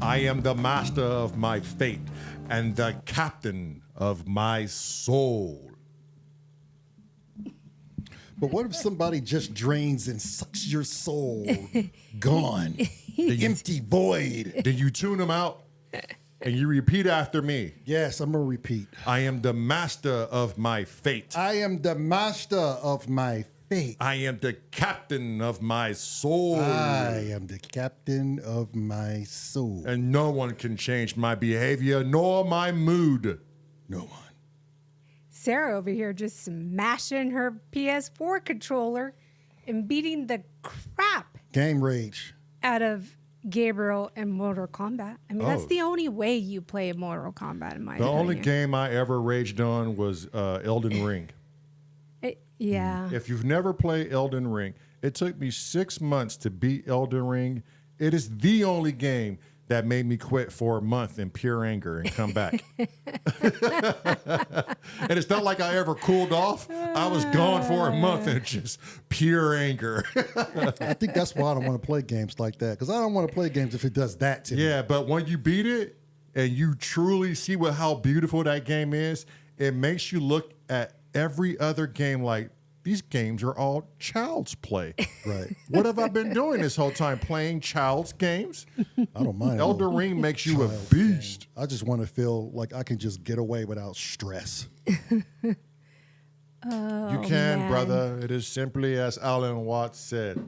I am the master of my fate and the captain of my soul. But what if somebody just drains and sucks your soul? Gone. Empty void. Then you tune them out and you repeat after me. Yes, I'm going to repeat. I am the master of my fate. I am the master of my fate. I am the captain of my soul. I am the captain of my soul. And no one can change my behavior nor my mood. No one. Sarah over here just smashing her PS4 controller and beating the crap Game rage. out of Gabriel in Mortal Kombat. I mean, that's Oh. the only way you play Mortal Kombat, in my The opinion. only game I ever raged on was Elden Ring. Yeah. If you've never played Elden Ring, it took me 6 months to beat Elden Ring. It is the only game that made me quit for a month in pure anger and come back. And it's not like I ever cooled off. I was gone for a month and just pure anger. I think that's why I don't want to play games like that, because I don't want to play games if it does that to me. Yeah, but when you beat it and you truly see how beautiful that game is, it makes you look at every other game like, these games are all child's play. Right. What have I been doing this whole time? Playing child's games? I don't mind. Elden Ring makes you a Child's beast. game. I just want to feel like I can just get away without stress. You can, man. brother. It is simply as Alan Watts said.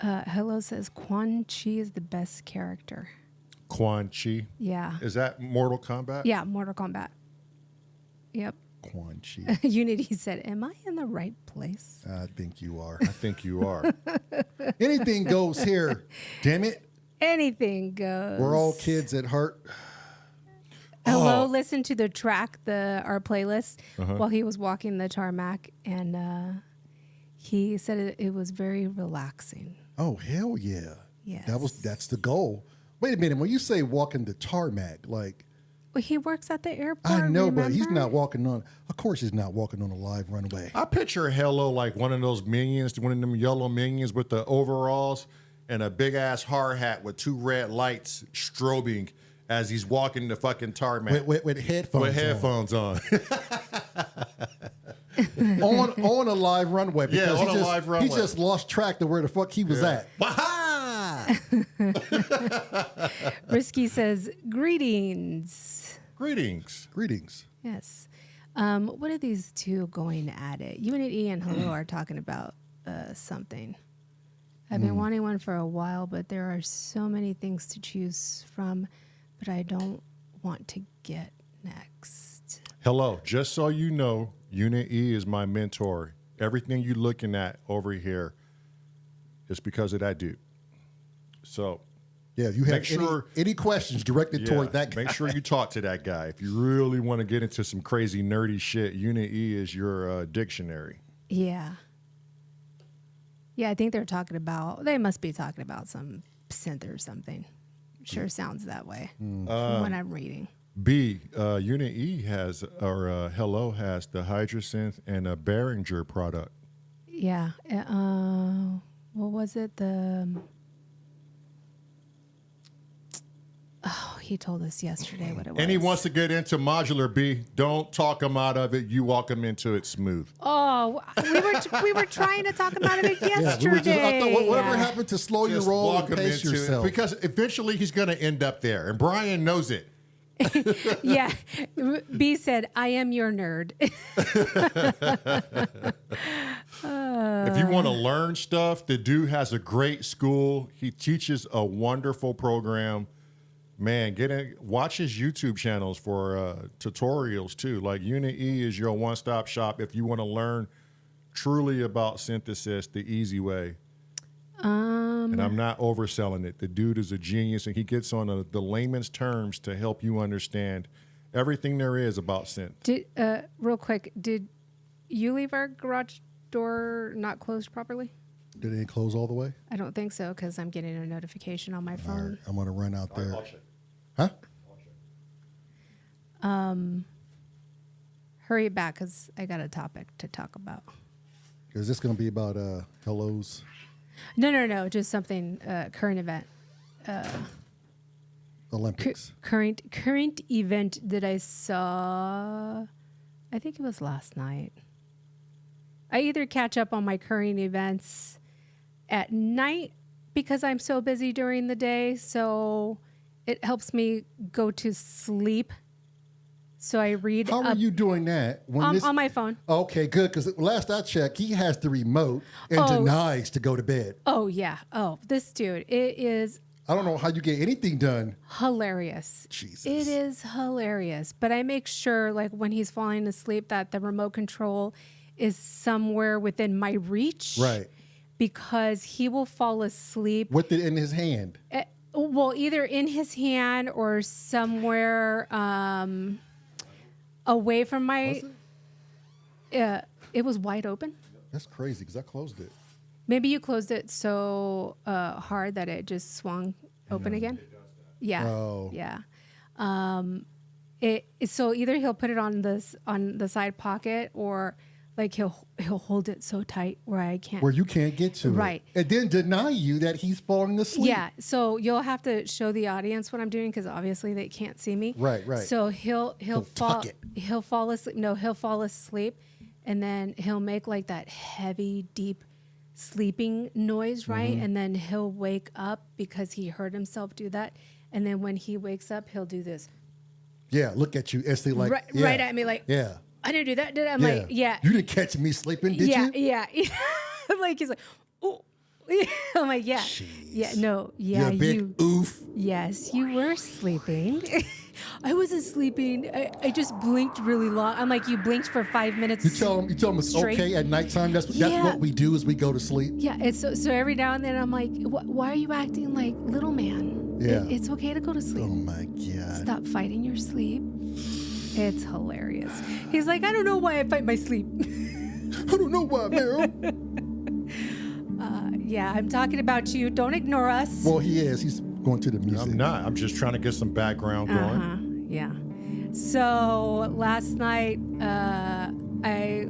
Hello says Quan Chi is the best character. Quan Chi. Yeah. Is that Mortal Kombat? Yeah, Mortal Kombat. Yep. Quan Chi. Unity said, am I in the right place? I think you are. I think you are. Anything goes here. Damn it. Anything goes. We're all kids at heart. Hello, Oh. listen to the track, our playlist, while he was walking the tarmac, and he said it was very relaxing. Oh, hell yeah. Yes. That's the goal. Wait a minute. When you say walking the tarmac, like He works at the airport. I know, but he's remember? not walking on. Of course, he's not walking on a live runway. I picture Hello like one of those minions, one of them yellow minions with the overalls and a big ass hard hat with 2 red lights strobing as he's walking the fucking tarmac With headphones. with headphones on. on a live runway. Because on a just, live runway. He just lost track of where the fuck he was at. Waha! Risky says, greetings. Greetings. Yes. What are these two going at it? Unity and Hello are talking about something. I've been wanting one for a while, but there are so many things to choose from, but I don't want to get next. Hello, just so you know, Unit E is my mentor. Everything you're looking at over here is because of that dude. So Yeah, if you have Make sure- any questions directed toward that guy. make sure you talk to that guy. If you really want to get into some crazy nerdy shit, Unit E is your dictionary. Yeah. Yeah, I think they must be talking about some synth or something. Sure sounds that way from what I'm reading. B, Unit E has, or Hello has the Hydrosynth and a Behringer product. Yeah. What was it? He told us yesterday what it was. And he wants to get into modular, B. Don't talk him out of it. You walk him into it smooth. Oh, we were trying to talk about it Yeah, yesterday. we were just, I thought, whatever happened to slow your Just roll walk and him pace into yourself? it. Because eventually he's going to end up there. And Brian knows it. Yeah. B said, I am your nerd. If you want to learn stuff, the dude has a great school. He teaches a wonderful program. Man, watch his YouTube channels for tutorials too. Like Unit E is your one-stop shop if you want to learn truly about synthesis the easy way. And I'm not overselling it. The dude is a genius, and he gets on the layman's terms to help you understand everything there is about synth. Real quick, did you leave our garage door not closed properly? Did it close all the way? I don't think so, because I'm getting a notification on my All phone. right, I'm going to run out there. I'll check. Huh? Hurry back, because I got a topic to talk about. Is this going to be about Hello's? No, just something, current event. Olympics. Current event that I saw, I think it was last night. I either catch up on my current events at night because I'm so busy during the day, so it helps me go to sleep. So I read How are you doing that? When on my phone. Okay, good. Because last I checked, he has the remote and denies to go to bed. Oh, yeah. Oh, this dude. It is I don't know how you get anything done. hilarious. Jesus. It is hilarious. But I make sure, like, when he's falling asleep, that the remote control is somewhere within my reach. Right. Because he will fall asleep. With it in his hand. Well, either in his hand or somewhere away from my. It was wide open. That's crazy because I closed it. Maybe you closed it so hard that it just swung open again. Yeah. Oh. Yeah. So either he'll put it on the side pocket, or like he'll hold it so tight where I can't. Where you can't get to Right. it. And then deny you that he's falling asleep. Yeah. So you'll have to show the audience what I'm doing, because obviously they can't see me. Right. So he'll fall. tuck it. He'll fall asleep. No, he'll fall asleep, and then he'll make like that heavy, deep sleeping noise, right? Mm-hmm. And then he'll wake up because he heard himself do that. And then when he wakes up, he'll do this Yeah, look at you instantly like. right, yeah. right at me, like, Yeah. I didn't do that, did I? I'm like, yeah. You didn't catch me sleeping, did you? Yeah. Like, he's like, oh. I'm like, yeah. Jeez. Yeah, no, yeah. You big oof. Yes, you were sleeping. I wasn't sleeping. I just blinked really long. I'm like, you blinked for 5 minutes. You tell him it's straight? okay at nighttime. That's Yeah. what we do is we go to sleep. Yeah, it's so every now and then I'm like, why are you acting like little man? Yeah. It's okay to go to sleep. Oh my God. Stop fighting your sleep. It's hilarious. He's like, I don't know why I fight my sleep. I don't know why, Meryl. Yeah, I'm talking about you. Don't ignore us. Well, he is. He's going to the music. I'm not. I'm just trying to get some background going. Yeah. So last night, I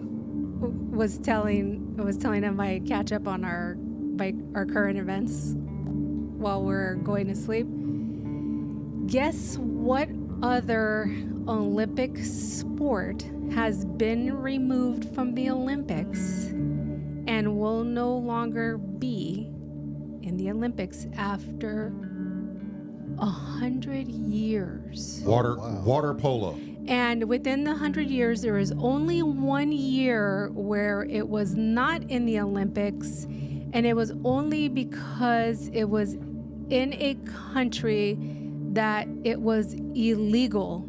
was telling him I catch up on our current events while we're going to sleep. Guess what other Olympic sport has been removed from the Olympics and will no longer be in the Olympics after 100 years? Water polo. And within the 100 years, there was only 1 year where it was not in the Olympics, and it was only because it was in a country that it was illegal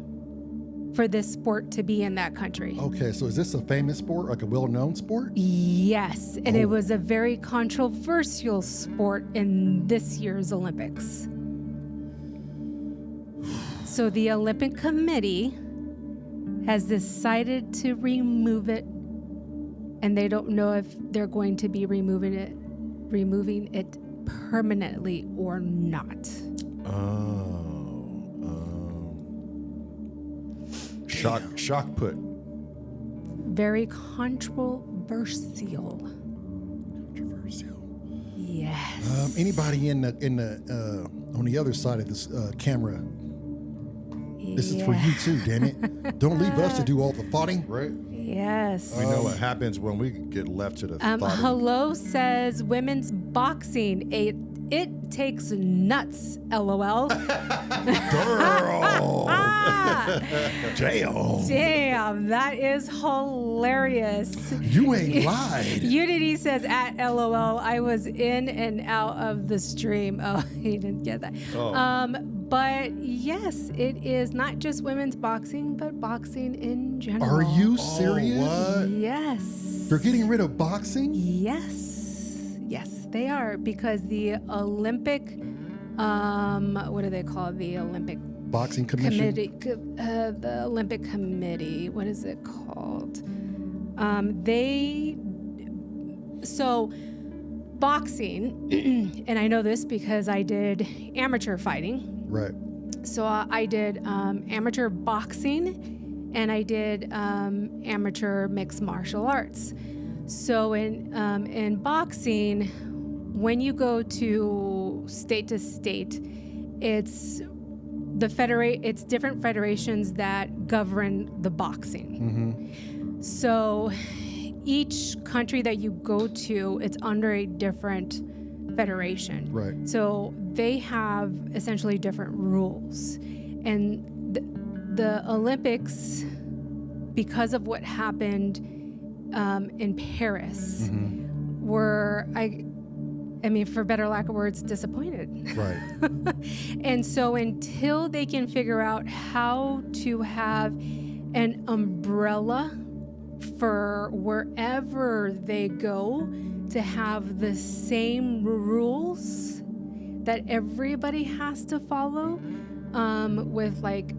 for this sport to be in that country. Okay, so is this a famous sport, like a well-known sport? Yes, and it was a very controversial sport in this year's Olympics. So the Olympic Committee has decided to remove it, and they don't know if they're going to be removing it permanently or not. Shock put. Very controversial. Yes. Anybody in the on the other side of this camera? This is for you too, damn it! Don't leave us to do all the thoughting. Right? Yes. We know what happens when we get left to the thoughting. Hello says women's boxing. It takes nuts. LOL. Girl. Damn, that is hilarious. You ain't lied. Unity says at LOL, I was in and out of the stream. Oh, he didn't get that. But yes, it is not just women's boxing, but boxing in general. Are you serious? What? Yes. They're getting rid of boxing? Yes. Yes, they are, because the Olympic, what do they call the Olympic Boxing Commission? the Olympic Committee, what is it called? So boxing, and I know this because I did amateur fighting. Right. So I did amateur boxing, and I did amateur mixed martial arts. So in boxing, when you go to state, it's it's different federations that govern the boxing. Mm-hmm. So each country that you go to, it's under a different federation. Right. So they have essentially different rules. And the Olympics, because of what happened in Paris, were, I mean, for better lack of words, disappointed. Right. And so until they can figure out how to have an umbrella for wherever they go to have the same rules that everybody has to follow, with like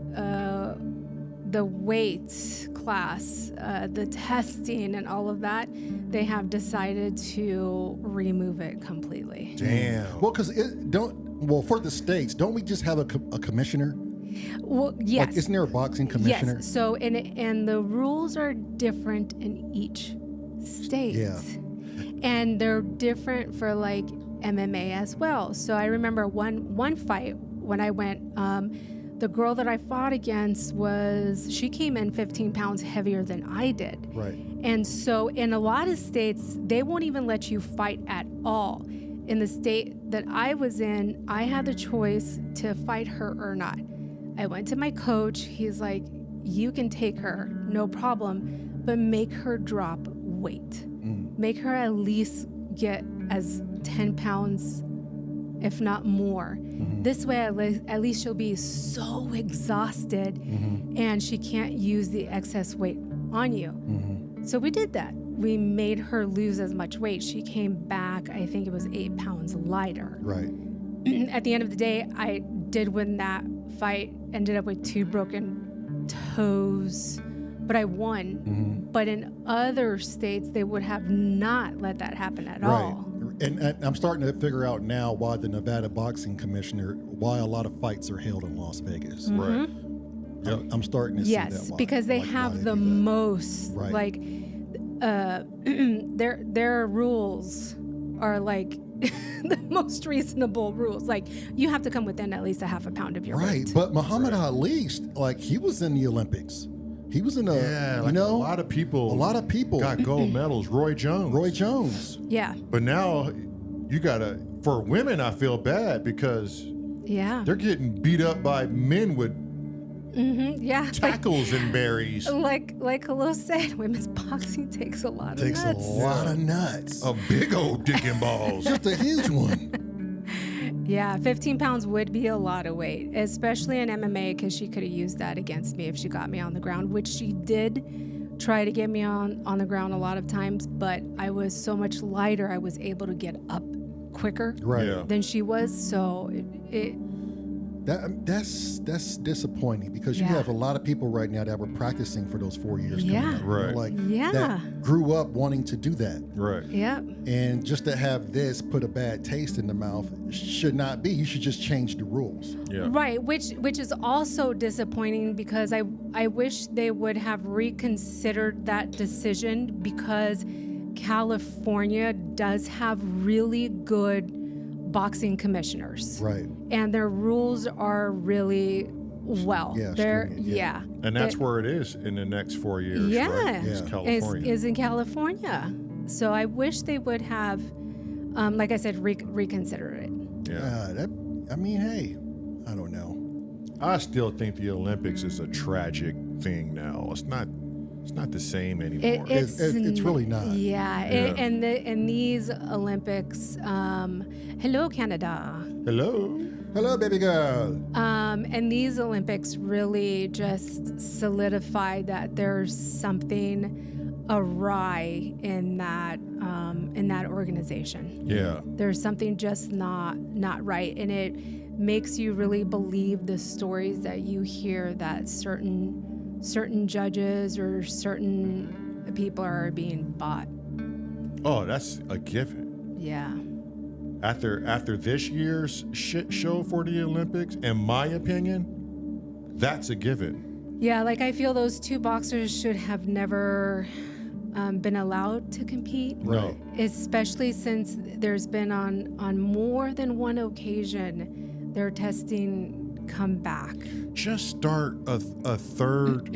the weight class, the testing and all of that, they have decided to remove it completely. Damn. Well, for the states, don't we just have a commissioner? Well, yes. Like, isn't there a boxing commissioner? Yes. So, and the rules are different in each state. Yeah. And they're different for like MMA as well. So I remember one fight when I went, the girl that I fought against she came in 15 pounds heavier than I did. Right. And so in a lot of states, they won't even let you fight at all. In the state that I was in, I had the choice to fight her or not. I went to my coach. He's like, you can take her, no problem, but make her drop weight. Make her at least get as 10 pounds, if not more. This way, at least she'll be so exhausted and she can't use the excess weight on you. So we did that. We made her lose as much weight. She came back, I think it was 8 pounds lighter. Right. At the end of the day, I did win that fight, ended up with 2 broken toes, but I won. But in other states, they would have not let that happen at all. And I'm starting to figure out now why the Nevada Boxing Commissioner, why a lot of fights are held in Las Vegas. Right. Yep. I'm starting to see that. Yes, why- because they why have they the do that. most Right. like their rules are like the most reasonable rules. Like you have to come within at least a half a pound of your Right, weight. but Muhammad Ali, like he was in the Olympics. He was in a, Yeah, you like know, a lot of people got got gold medals. Roy Jones. Roy Jones. Yeah, But now you gotta, for women, I feel bad because yeah, they're getting beat up by men with yeah. tackles and berries. Like Hello said, women's boxing takes a lot Takes of nuts. a lot of nuts. A big old dick and balls. Just a huge one. Yeah, 15 pounds would be a lot of weight, especially in MMA, because she could have used that against me if she got me on the ground, which she did try to get me on the ground a lot of times, but I was so much lighter, I was able to get up quicker Right. Yeah. than she was. So it That's disappointing because you Yeah. have a lot of people right now that were practicing for those 4 years. Yeah. coming up, you know, Right. like Yeah. that grew up wanting to do that. Right. yeah. And just to have this put a bad taste in the mouth should not be. You should just change the rules. Yeah. Right, which is also disappointing because I wish they would have reconsidered that decision because California does have really good boxing commissioners. Right. And their rules are really well. Yeah, They're stringent, yeah. And that's They- where it is in the next 4 years. yeah, Right? It's Yeah. California. is in California. So I wish they would have, like I said, reconsider it. yeah. I mean, hey, I don't know. I still think the Olympics is a tragic thing now. It's not the same anymore. It's really not. Yeah, Yeah. and these Olympics, hello Canada. Hello. Hello, baby girl. And these Olympics really just solidified that there's something awry in that organization. Yeah. There's something just not right, and it makes you really believe the stories that you hear that certain judges or certain people are being bought. Oh, that's a given. Yeah. After this year's shit show for the Olympics, in my opinion, that's a given. Yeah, like I feel those two boxers should have never been allowed to compete. Right. Especially since there's been on more than one occasion their testing come back. Just start a third.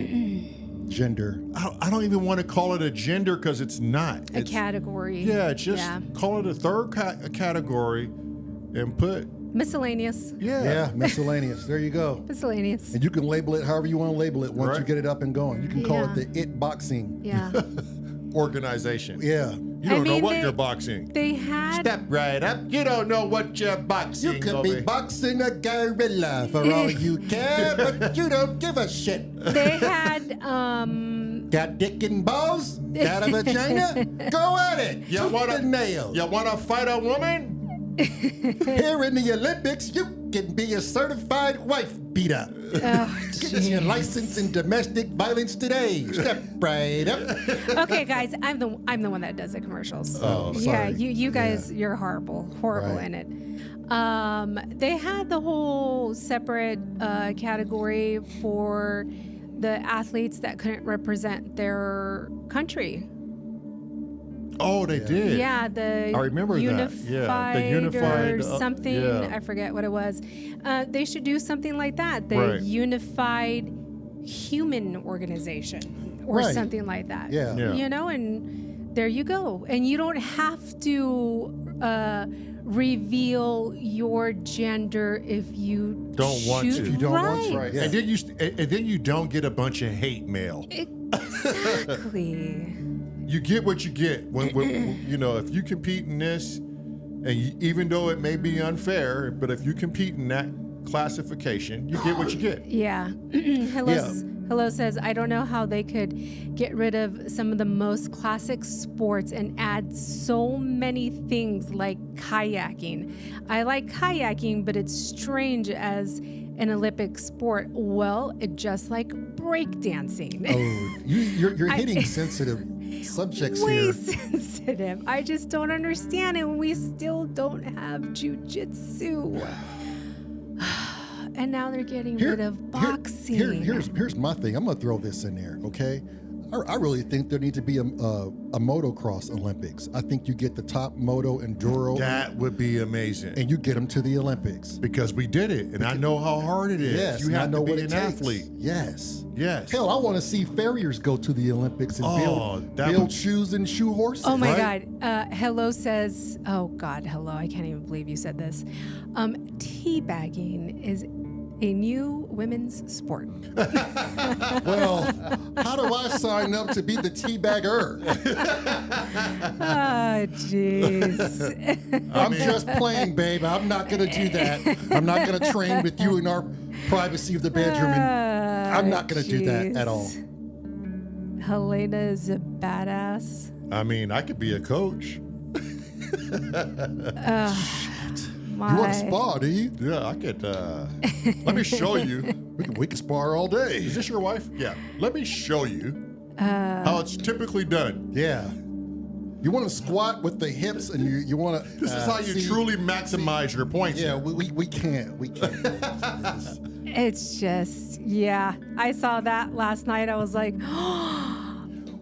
Gender. I don't even want to call it a gender because it's not. A category. Yeah, just call it a third category and put, Miscellaneous. Yeah, miscellaneous. There you go. Miscellaneous. And you can label it however you want to label it once you Right. get it up and going. You can call Yeah. it the it boxing. Yeah. organization. Yeah. You don't know mean, what you're boxing. They had Step right up. You don't know what you're boxing. You could over be here. boxing a gorilla for all you care, but you don't give a shit. they had Got dick and balls? Got a vagina? Go at it. You Tooth wanna- and nail. You want to fight a woman? Here in the Olympics, you can be a certified wife beater. Get your license in domestic violence today. Step right up. Okay, guys, I'm the one that does the commercials. Oh, yeah, sorry. you guys, you're horrible Right. in it. They had the whole separate category for the athletes that couldn't represent their country. Oh, they did. Yeah, the I remember that. Yeah, the unified, or something. yeah. I forget what it was. They should do something like that. The Right. unified human organization or Right. something like that. Yeah. Yeah. You know, and there you go. And you don't have to reveal your gender if you Don't want choose- to. If you don't want to, Right. Yeah. And then you don't get a bunch of hate mail. Exactly. You get what you get when you know, if you compete in this, and even though it may be unfair, but if you compete in that classification, you get what you get. Yeah. Hello says, I don't know how they could get rid of some of the most classic sports and add so many things like kayaking. I like kayaking, but it's strange as an Olympic sport. Well, it just like breakdancing. Oh, you're hitting sensitive subjects Way here. sensitive. I just don't understand it. We still don't have jujitsu. and now they're getting rid of boxing. Here's my thing. I'm gonna throw this in there, okay? I really think there needs to be a motocross Olympics. I think you get the top moto enduro. That would be amazing. And you get them to the Olympics. Because we did it, and I know how hard it is. Yes, you have know to be what an it takes. athlete. Yes. Yes. Hell, I want to see farriers go to the Olympics and build shoes and shoe horses. Oh my right? God. Hello says, oh God, hello. I can't even believe you said this. Teabagging is a new women's sport. Well, how do I sign up to be the teabagger? Oh, jeez. I'm just playing, babe. I'm not going to do that. I'm not going to train with you in our privacy of the bedroom. And I'm not going to do that at all. Helena is a badass. I mean, I could be a coach. My. You want to spar, do you? Yeah, I could. Let me show you. We can spar all day. Is this your wife? Yeah. Let me show you how it's typically done. Yeah. You want to squat with the hips, and you want to. This is how you truly maximize your points. Yeah, we can't. We can't. It's just, yeah. I saw that last night. I was like,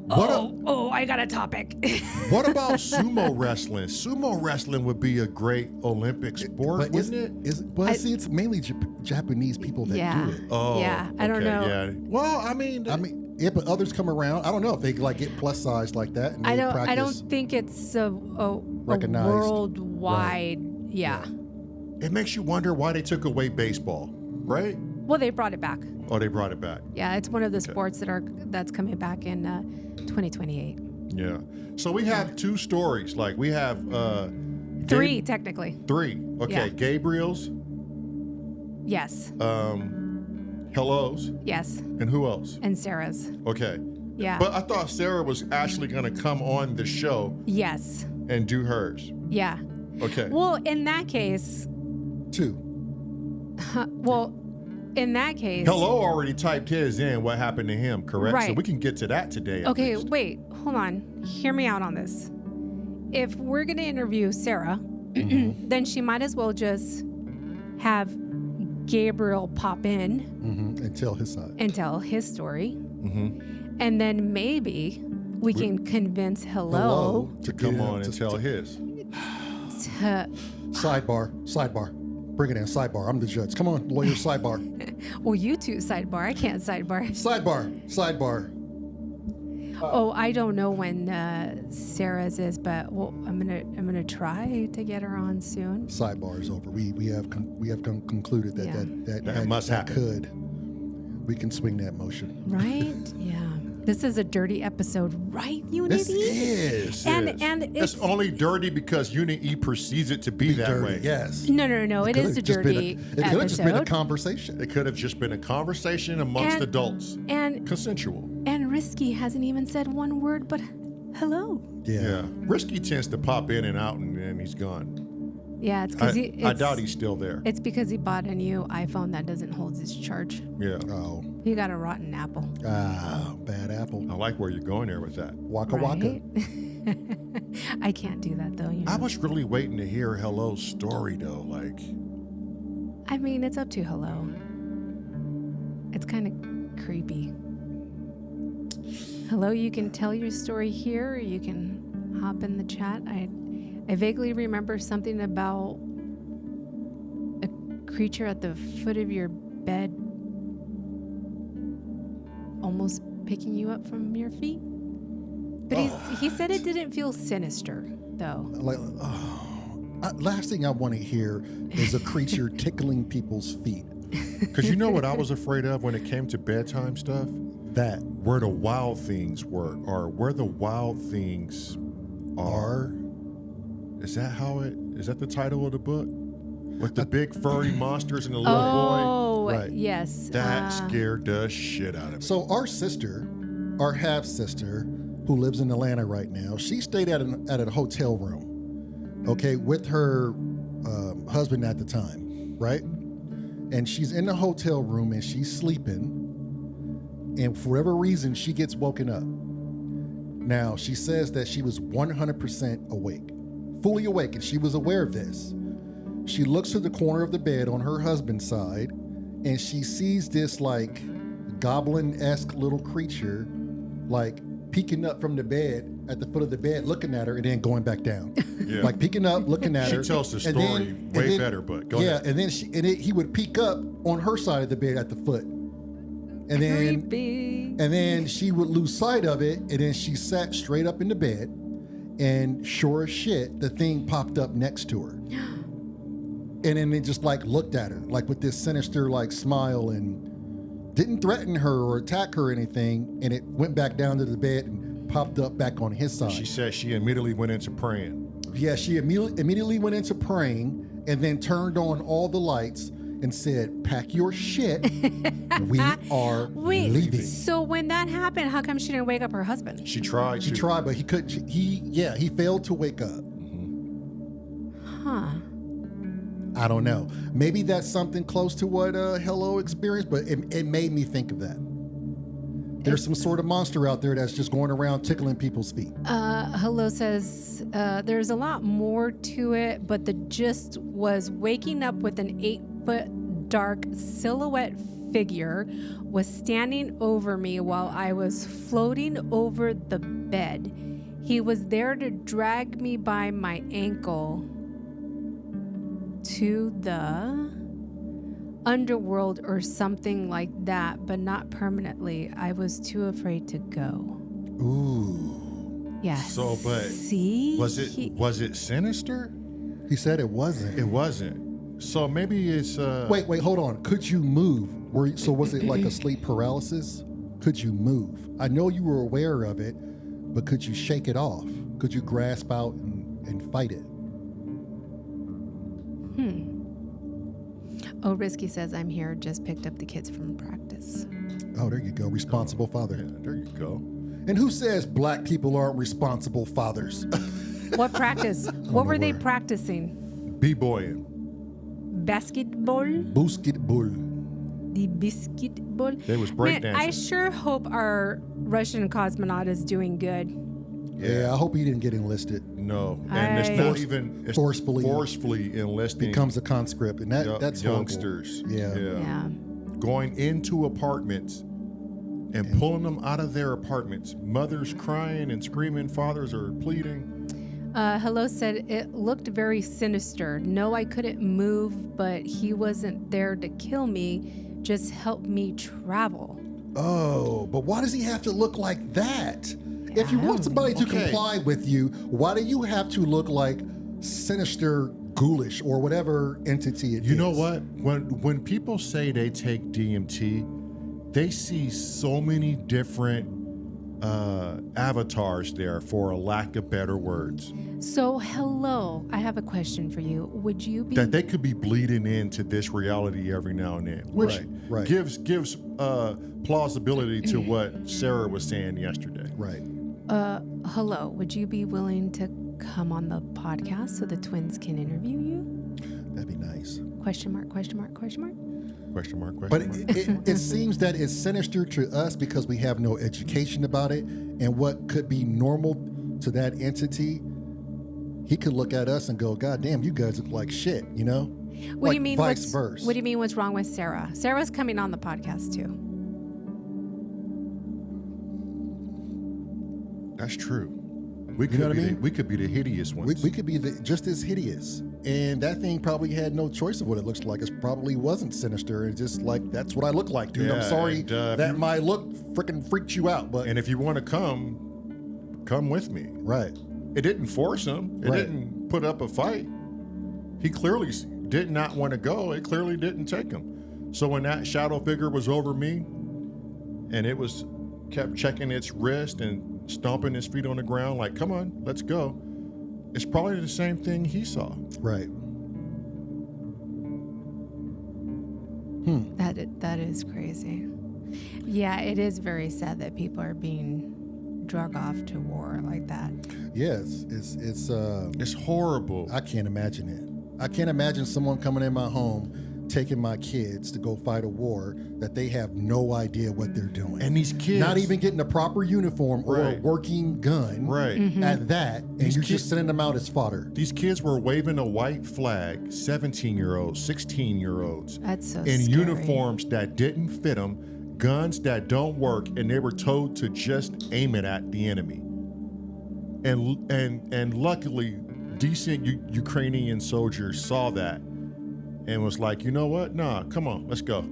I got a topic. What about sumo wrestling? Sumo wrestling would be a great Olympic sport, wouldn't it? See, it's mainly Japanese people that do it. Oh, yeah. I don't know. Yeah. Well, I mean, yeah, but others come around. I don't know if they like get plus size like that. And I practice. don't think it's a Recognized. worldwide. Right. Yeah. It makes you wonder why they took away baseball, right? Well, they brought it back. Oh, they brought it back. Yeah, it's one of the sports that's coming back in 2028. Yeah. So we have two stories. Like we have three, technically. Three. Okay. Yeah. Gabriel's. Yes. Hello's. Yes. And who else? And Sarah's. Okay. Yeah. But I thought Sarah was actually going to come on the show. Yes. And do hers. Yeah. Okay. Well, in that case. Two. In that case. Hello already typed his in, what happened to him, correct? Right. So we can get to that today. Okay, wait, hold on. Hear me out on this. If we're going to interview Sarah, then she might as well just have Gabriel pop in and tell his side. And tell his story. And then maybe we can convince Hello to come on and tell his. Sidebar. Bring it in, sidebar. I'm the judge. Come on, lawyer, sidebar. Well, you two sidebar. I can't sidebar. Sidebar. Oh, I don't know when Sarah's is, but I'm gonna try to get her on soon. Sidebar is over. We have concluded that must happen. We can swing that motion. Right? Yeah. This is a dirty episode, right, Unity? This is. And it's only dirty because Unity perceives it to be that dirty, way. Yes. No. It is a dirty episode. It could have just been a conversation. It could have just been a conversation amongst adults. And consensual. And Risky hasn't even said one word but hello. Yeah. Risky tends to pop in and out and then he's gone. Yeah, it's because I doubt he's still there. It's because he bought a new iPhone that doesn't hold his charge. Yeah. Oh. He got a rotten apple. Bad apple. I like where you're going there with that. Waka waka. I can't do that though. I was really waiting to hear Hello's story though. Like, I mean, it's up to Hello. It's kind of creepy. Hello, you can tell your story here, or you can hop in the chat. I vaguely remember something about a creature at the foot of your bed almost picking you up from your feet. But he said it didn't feel sinister, though. Last thing I want to hear is a creature tickling people's feet. Because you know what I was afraid of when it came to bedtime stuff? That where the wild things were, or where the wild things are. Is that the title of the book? With the big furry monsters and the little boy? Oh, right. Yes. That scared the shit out of me. So our half-sister, who lives in Atlanta right now, she stayed at a hotel room, okay, with her husband at the time, right? And she's in the hotel room and she's sleeping, and for whatever reason, she gets woken up. Now, she says that she was 100% awake. Fully awake, and she was aware of this. She looks to the corner of the bed on her husband's side, and she sees this like goblin-esque little creature like peeking up from the bed at the foot of the bed, looking at her, and then going back down. Yeah. Like peeking up, looking at her. She tells the and story then- way and then- better, but go yeah, ahead. and then he would peek up on her side of the bed at the foot, and then Creepy. and then she would lose sight of it, and then she sat straight up in the bed, and sure as shit, the thing popped up next to her, and then it just like looked at her like with this sinister like smile and didn't threaten her or attack her or anything, and it went back down to the bed and popped up back on his side. She said she immediately went into praying. Yeah, she immediately went into praying and then turned on all the lights and said, "Pack your shit. We are Wait, leaving." so when that happened, how come she didn't wake up her husband? She tried. She tried, but he couldn't. He failed to wake up. Huh. I don't know. Maybe that's something close to what Hello experienced, but it made me think of that. There's some sort of monster out there that's just going around tickling people's feet. Hello says there's a lot more to it, but the gist was waking up with an 8-foot dark silhouette figure was standing over me while I was floating over the bed. He was there to drag me by my ankle to the underworld or something like that, but not permanently. I was too afraid to go. Ooh. Yes. So, but see, was it sinister? He said it wasn't. It wasn't. So maybe it's. Wait, hold on. Could you move? So was it like a sleep paralysis? Could you move? I know you were aware of it, but could you shake it off? Could you grasp out and fight it? Oh, Risky says I'm here. Just picked up the kids from practice. Oh, there you go. Responsible father. Yeah, there you go. And who says black people aren't responsible fathers? What practice? What were they practicing? B-boying. Basketball? Basketball. The basketball? They was Man, breakdancing. I sure hope our Russian cosmonaut is doing good. Yeah, I hope he didn't get enlisted. No, and it's not even it's forcefully enlisting Becomes a conscript, and that's horrible. youngsters. Yeah. Going into apartments and pulling them out of their apartments. Mothers crying and screaming. Fathers are pleading. Hello said it looked very sinister. No, I couldn't move, but he wasn't there to kill me, just help me travel. Oh, but why does he have to look like that? If you want somebody to comply with you, why do you have to look like sinister, ghoulish, or whatever entity it is? You know what? When people say they take DMT, they see so many different avatars there, for a lack of better words. So, hello, I have a question for you. Would you be That they could be bleeding into this reality every now and then, which Right. gives plausibility to what Sarah was saying yesterday. Right. hello, would you be willing to come on the podcast so the twins can interview you? That'd be nice. Question mark, question mark, question mark. Question mark, But question mark. it seems that it's sinister to us because we have no education about it, and what could be normal to that entity, he could look at us and go, "God damn, you guys look like shit," you know? What do you mean? Vice versa. What do you mean? What's wrong with Sarah? Sarah's coming on the podcast too. That's true. We could know what be I mean? we could be the hideous ones. We could be just as hideous, and that thing probably had no choice of what it looks like. It probably wasn't sinister. It's just like, that's what I look like, dude. Yeah, I'm sorry and, that my look freaking freaked you out, but and if you want to come with me. right. It didn't force him. It Right. didn't put up a fight. He clearly did not want to go. It clearly didn't take him. So when that shadow figure was over me, and it was kept checking its wrist and stomping his feet on the ground, like, "Come on, let's go." It's probably the same thing he saw. Right. That is crazy. Yeah, it is very sad that people are being drug off to war like that. Yes, It's horrible. I can't imagine it. I can't imagine someone coming in my home taking my kids to go fight a war that they have no idea what they're doing. And these kids not even getting a proper uniform or a Right. working gun Right. at that, and These you're kids- just sending them out as fodder. These kids were waving a white flag, 17-year-olds, 16-year-olds, That's so in scary. uniforms that didn't fit them, guns that don't work, and they were told to just aim it at the enemy. And luckily, decent Ukrainian soldiers saw that and was like, you know what? Nah, come on, let's go.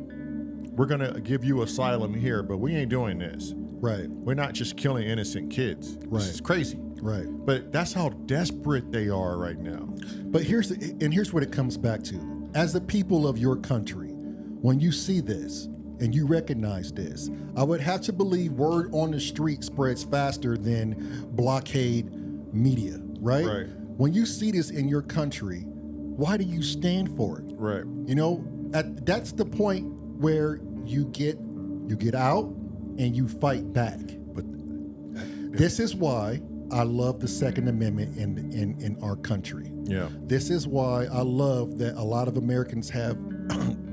We're gonna give you asylum here, but we ain't doing this. Right, We're not just killing innocent kids. Right. This is crazy. right. But that's how desperate they are right now. But here's what it comes back to. As the people of your country, when you see this and you recognize this, I would have to believe word on the street spreads faster than blockade media, right? Right. When you see this in your country, why do you stand for it? Right. You know, that's the point where you get out and you fight back. But This is why I love the Second Amendment in our country. yeah. This is why I love that a lot of Americans have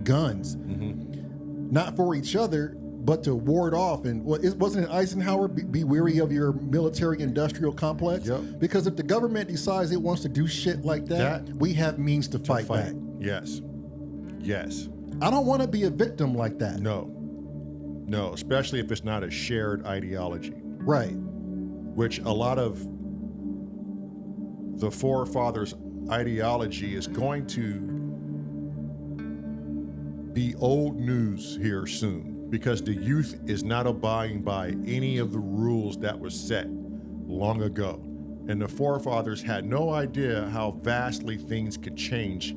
guns, not for each other, but to ward off. And wasn't it Eisenhower, be weary of your military-industrial complex? Yep. Because if the government decides it wants to do shit like that, we have means to fight back. Yes. Yes. I don't want to be a victim like that. No. No, especially if it's not a shared ideology, Right. which a lot of the forefathers' ideology is going to be old news here soon, because the youth is not abiding by any of the rules that were set long ago. And the forefathers had no idea how vastly things could change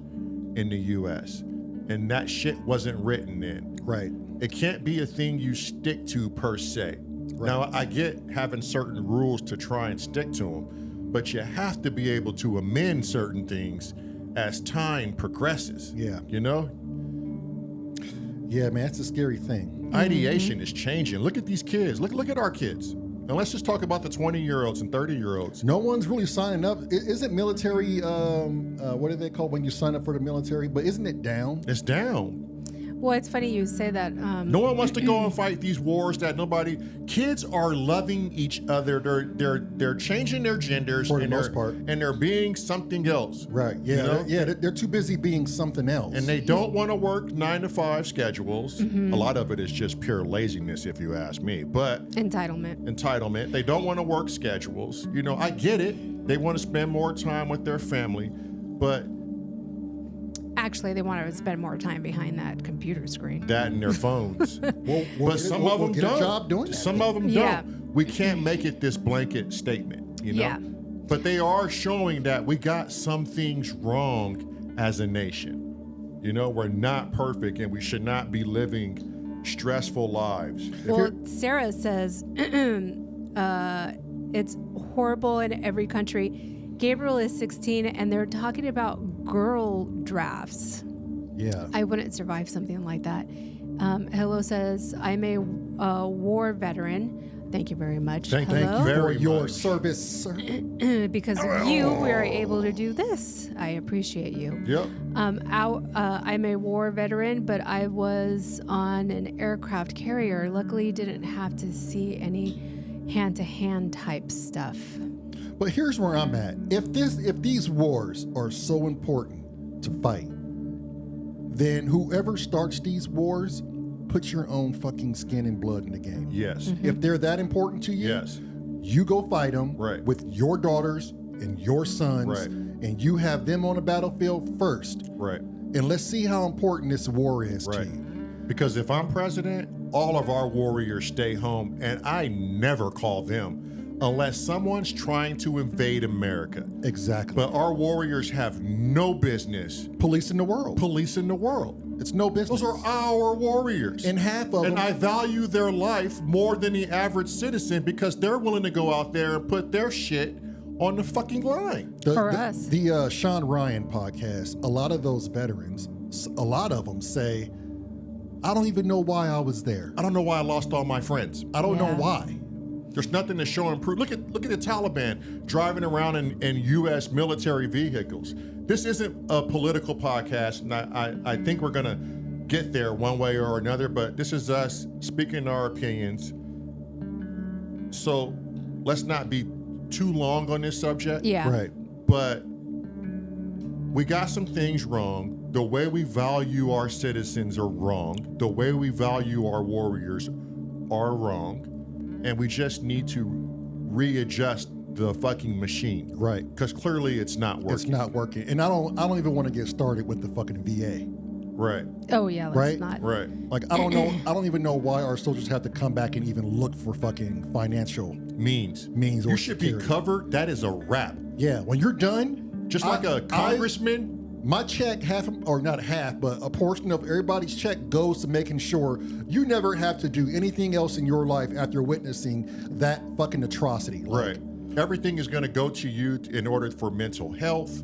in the US. And that shit wasn't written in. Right. It can't be a thing you stick to per se. Now, I get having certain rules to try and stick to them, but you have to be able to amend certain things as time progresses. Yeah. You know? Yeah, man, that's a scary thing. Ideation is changing. Look at these kids. Look at our kids. And let's just talk about the 20-year-olds and 30-year-olds. No one's really signing up. Isn't military, what are they called when you sign up for the military? But isn't it down? It's down. Well, it's funny you say that. No one wants to go and fight these wars that nobody. Kids are loving each other. They're changing their genders For the and most they're- part. and they're being something else. Right. Yeah. You know? They're too busy being something else. And they don't want to work 9-to-5 schedules. A lot of it is just pure laziness, if you ask me. But Entitlement. They don't want to work schedules. You know, I get it. They want to spend more time with their family, but Actually, they want to spend more time behind that computer screen. that and their phones. But some of them get don't. a job doing that. Some of them Yeah. don't. We can't make it this blanket statement, you know? Yeah. But they are showing that we got some things wrong as a nation. You know, we're not perfect and we should not be living stressful lives. Well, Sarah says it's horrible in every country. Gabriel is 16, and they're talking about girl drafts. Yeah. I wouldn't survive something like that. Hello says, I'm a war veteran. Thank you very much. Thank you Hello. very For your much. service, sir. Because of you, we are able to do this. I appreciate you. Yep. I'm a war veteran, but I was on an aircraft carrier. Luckily, didn't have to see any hand-to-hand type stuff. But here's where I'm at. If these wars are so important to fight, then whoever starts these wars, put your own fucking skin and blood in the game. Yes. If they're that important to you, Yes. you go fight them Right. with your daughters and your sons, Right. and you have them on the battlefield first. Right. And let's see how important this war is to Right. you. Because if I'm president, all of our warriors stay home, and I never call them unless someone's trying to invade America. Exactly. But our warriors have no business Policing the world. policing the world. It's no business. Those are our warriors. And half of And them. I value their life more than the average citizen because they're willing to go out there and put their shit on the fucking line. For us. The Sean Ryan podcast, a lot of those veterans, a lot of them say, I don't even know why I was there. I don't know why I lost all my friends. I don't know Yeah. why. There's nothing to show and prove. Look at the Taliban driving around in U.S. military vehicles. this isn't a political podcast, and I think we're gonna get there one way or another, but this is us speaking our opinions. So let's not be too long on this subject. Yeah. Right. But we got some things wrong. The way we value our citizens are wrong. The way we value our warriors are wrong. And we just need to readjust the fucking machine. Right. Because clearly it's not working. It's not working. And I don't even want to get started with the fucking VA. Right. Oh yeah, let's Right? not. Right. Like, I don't know. I don't even know why our soldiers have to come back and even look for fucking financial Means. means. You or should security. be covered. That is a wrap. Yeah. When you're done, Just like a congressman. my check, or not half, but a portion of everybody's check goes to making sure you never have to do anything else in your life after witnessing that fucking atrocity. Right. Everything is going to go to you in order for mental health,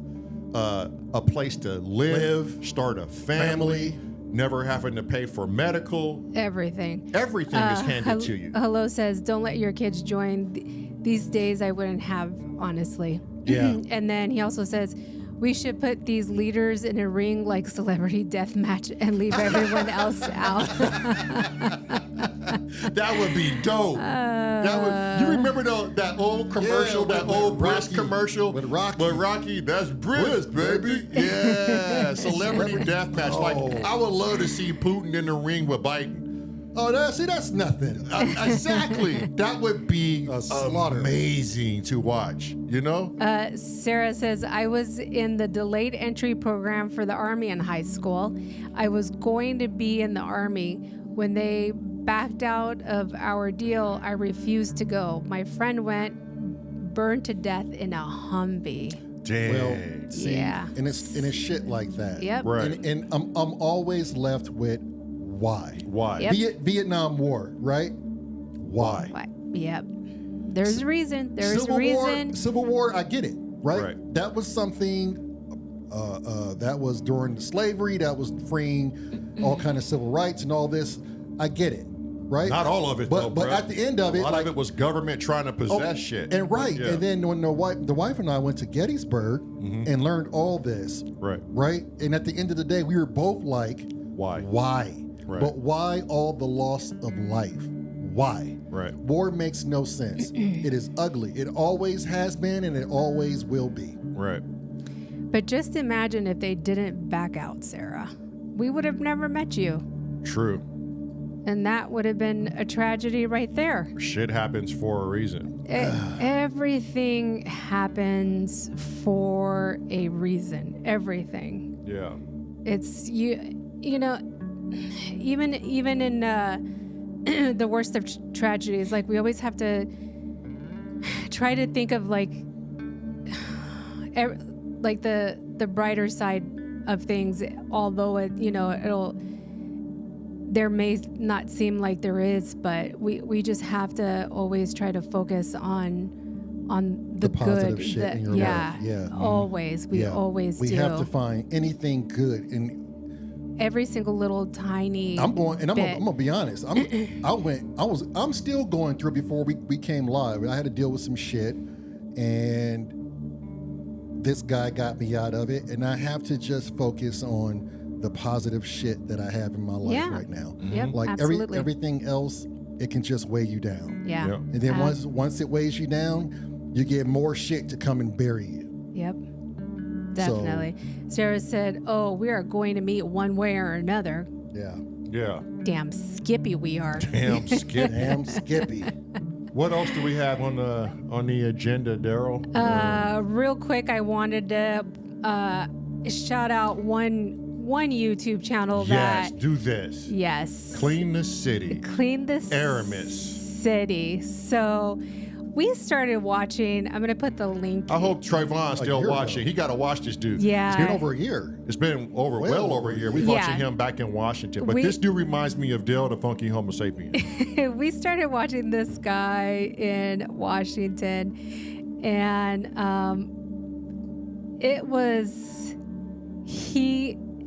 a place to live, start a family, never having to pay for medical. Everything. Everything is handed to you. Hello says, don't let your kids join. These days I wouldn't have, honestly. Yeah. And then he also says, we should put these leaders in a ring like celebrity death match and leave everyone else out. That would be dope. You remember that old commercial, Yeah, that with old Brisk Rocky. commercial? With Rocky. With Rocky, that's Brisk, baby. Yeah, celebrity death match. Like, I would love to see Putin in the ring with Biden. Oh, that's nothing. Exactly. That would be A slaughter. amazing to watch, you know? Sarah says, I was in the delayed entry program for the Army in high school. I was going to be in the Army. When they backed out of our deal, I refused to go. My friend went, burned to death in a Humvee. Damn. Well, see, Yeah. and it's shit like that. Yep. Right. And I'm always left with why. Why? Yep. Vietnam War, right? Why? What? Yep. There's a reason. There's a War, reason. Civil War, I get it, right? Right. That was something that was during the slavery, that was freeing all kind of civil rights and all this. I get it, right? Not all of it, but though, but bro. at the end of it, A lot like, of it was government trying to possess shit. and right, Yeah. and then when the wife and I went to Gettysburg and learned all this, Right. right, and at the end of the day, we were both like, Why? Right. But why all the loss of life? Why? Right. War makes no sense. It is ugly. It always has been, and it always will be. Right. But just imagine if they didn't back out, Sarah. We would have never met you. True. And that would have been a tragedy right there. Shit happens for a reason. Everything happens for a reason. Everything. Yeah. It's you know, even in the worst of tragedies, like we always have to try to think of like the brighter side of things, although there may not seem like there is, but we just have to always try to focus on the positive good. shit in your yeah, life. Yeah. always. We always we do. have to find anything good in Every single little tiny. I'm bit. gonna be honest. I'm still going through before we came live. I had to deal with some shit, and this guy got me out of it. And I have to just focus on the positive shit that I have in my life right now. Yep, Like absolutely. everything else, it can just weigh you down. Yeah. Yep. And then once it weighs you down, you get more shit to come and bury you. Yep. Definitely. Sarah said, "Oh, we are going to meet one way or another." Yeah. Yeah. Damn skippy we are. Damn skip. Damn Skippy. What else do we have on the agenda, Daryl? Real quick, I wanted to shout out one YouTube channel Yes, that do this. yes, Clean the city. clean this Aramis. city. So we started watching. I'm gonna put the link. I hope Trayvon's still year watching. ago. He got to watch this dude. Yeah. It's been over a year. It's been well over a year. We Yeah. watching him back in Washington. But We- this dude reminds me of Dale the Funky Homo sapien. We started watching this guy in Washington, and it was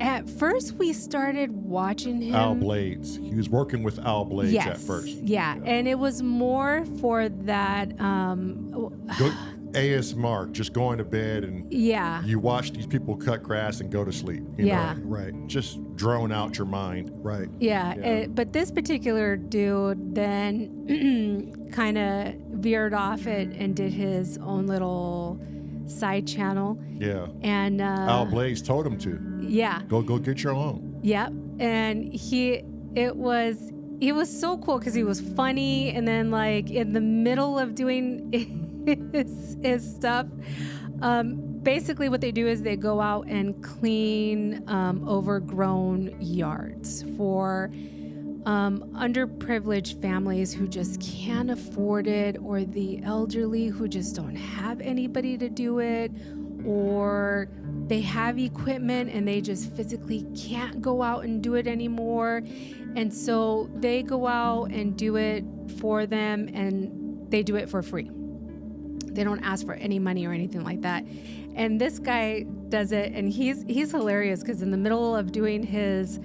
at first we started watching him. Al Blades. He was working with Al Blades Yes, at first. yeah, and it was more for that. Good, ASMR, just going to bed and Yeah. you watch these people cut grass and go to sleep. You Yeah. know? Right. Just drone out your mind. Right. Yeah, Yeah. but this particular dude then kind of veered off it and did his own little side channel. Yeah. And Al Blaze told him to. yeah, Go get your own. yep. And he was so cool because he was funny, and then like in the middle of doing his stuff, basically what they do is they go out and clean overgrown yards for underprivileged families who just can't afford it, or the elderly who just don't have anybody to do it, or they have equipment and they just physically can't go out and do it anymore. And so they go out and do it for them, and they do it for free. They don't ask for any money or anything like that. And this guy does it, and he's hilarious because in the middle of doing his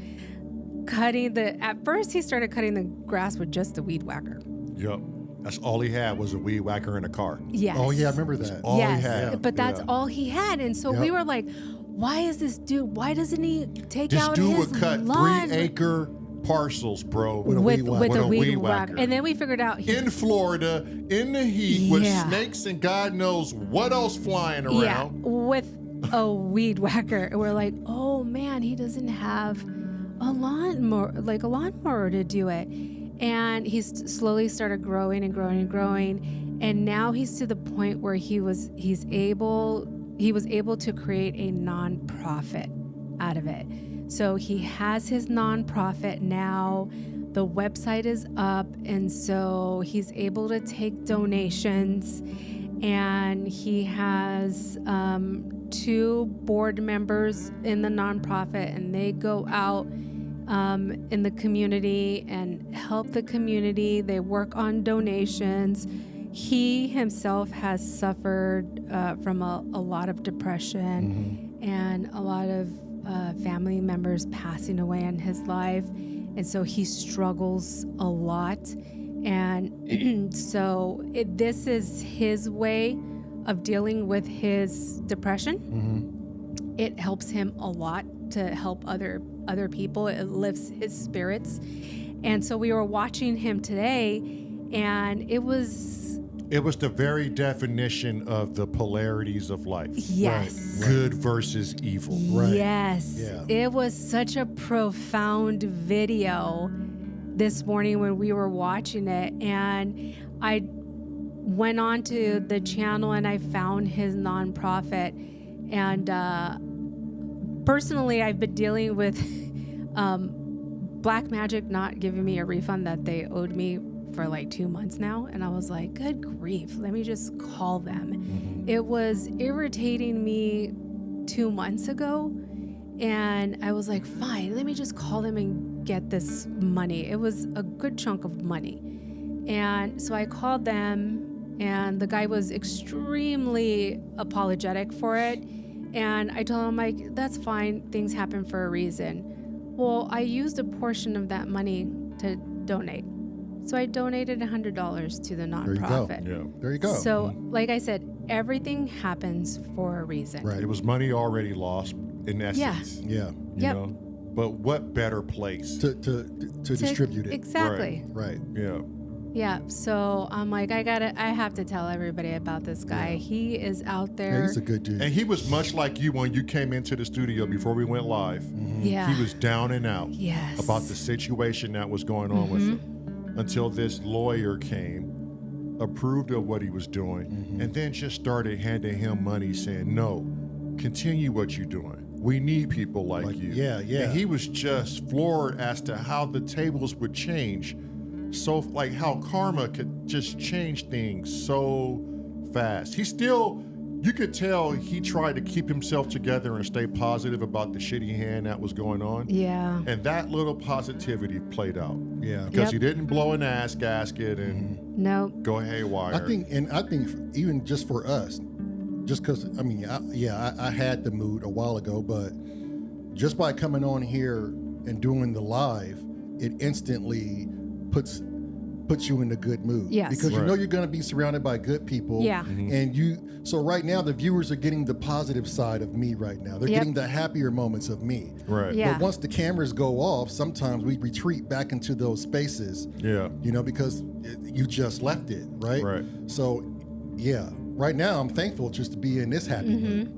at first he started cutting the grass with just the weed whacker. Yep. That's all he had was a weed whacker in a car. Yes. Oh yeah, I remember that. all yes. he had. But that's Yeah. all he had. And so we Yep. were like, why is this dude, why doesn't he take This out dude his would cut lawn 3-acre parcels, bro. With a with weed whacker. a weed whacker? whacker. And then we figured out In Florida, in the heat, with Yeah. snakes and God knows what else flying around. yeah, with a weed whacker. And we're like, oh man, he doesn't have a lawnmower to do it. And he's slowly started growing and growing and growing. And now he's to the point where he was able to create a nonprofit out of it. So he has his nonprofit now. The website is up, and so he's able to take donations. And he has 2 board members in the nonprofit, and they go out in the community and help the community. They work on donations. He himself has suffered from a lot of depression and a lot of family members passing away in his life. And so he struggles a lot. And so this is his way of dealing with his depression. It helps him a lot to help other people. It lifts his spirits. And so we were watching him today, and it was the very definition of the polarities of life. yes. Good versus evil. Right. Yes. Yeah. It was such a profound video this morning when we were watching it. And I went on to the channel and I found his nonprofit. And personally, I've been dealing with Black Magic not giving me a refund that they owed me for like 2 months now. And I was like, good grief, let me just call them. It was irritating me 2 months ago. And I was like, fine, let me just call them and get this money. It was a good chunk of money. And so I called them, and the guy was extremely apologetic for it. And I told him, like, that's fine, things happen for a reason. Well, I used a portion of that money to donate. So I donated $100 to the nonprofit. Yeah. There you go. So, like I said, everything happens for a reason. Right. It was money already lost in essence. Yeah. You Yep. know? But what better place? To distribute it. Exactly. Right. Yeah. Yeah. So I'm like, I have to tell everybody about this guy. He is out there. Yeah, he's a good dude. And he was much like you when you came into the studio before we went live. Yeah. He was down and out Yes. about the situation that was going on with him until this lawyer came, approved of what he was doing, and then just started handing him money saying, no, continue what you're doing. We need people like you. yeah. And he was just floored as to how the tables would change. So, like, how karma could just change things so fast. He still, you could tell he tried to keep himself together and stay positive about the shitty hand that was going on. Yeah. And that little positivity played out. Yeah. Because Yep. he didn't blow an ass gasket and No. go haywire. I think even just for us, just because I had the mood a while ago, but just by coming on here and doing the live, it instantly puts puts you in a good mood. Yes. Because you Right. know you're going to be surrounded by good people. Yeah. And so right now the viewers are getting the positive side of me right now. They're Yep. getting the happier moments of me. Right. Yeah. But once the cameras go off, sometimes we retreat back into those spaces. Yeah. You know, because you just left it, right? Right. So, yeah. Right now, I'm thankful just to be in this happy mood.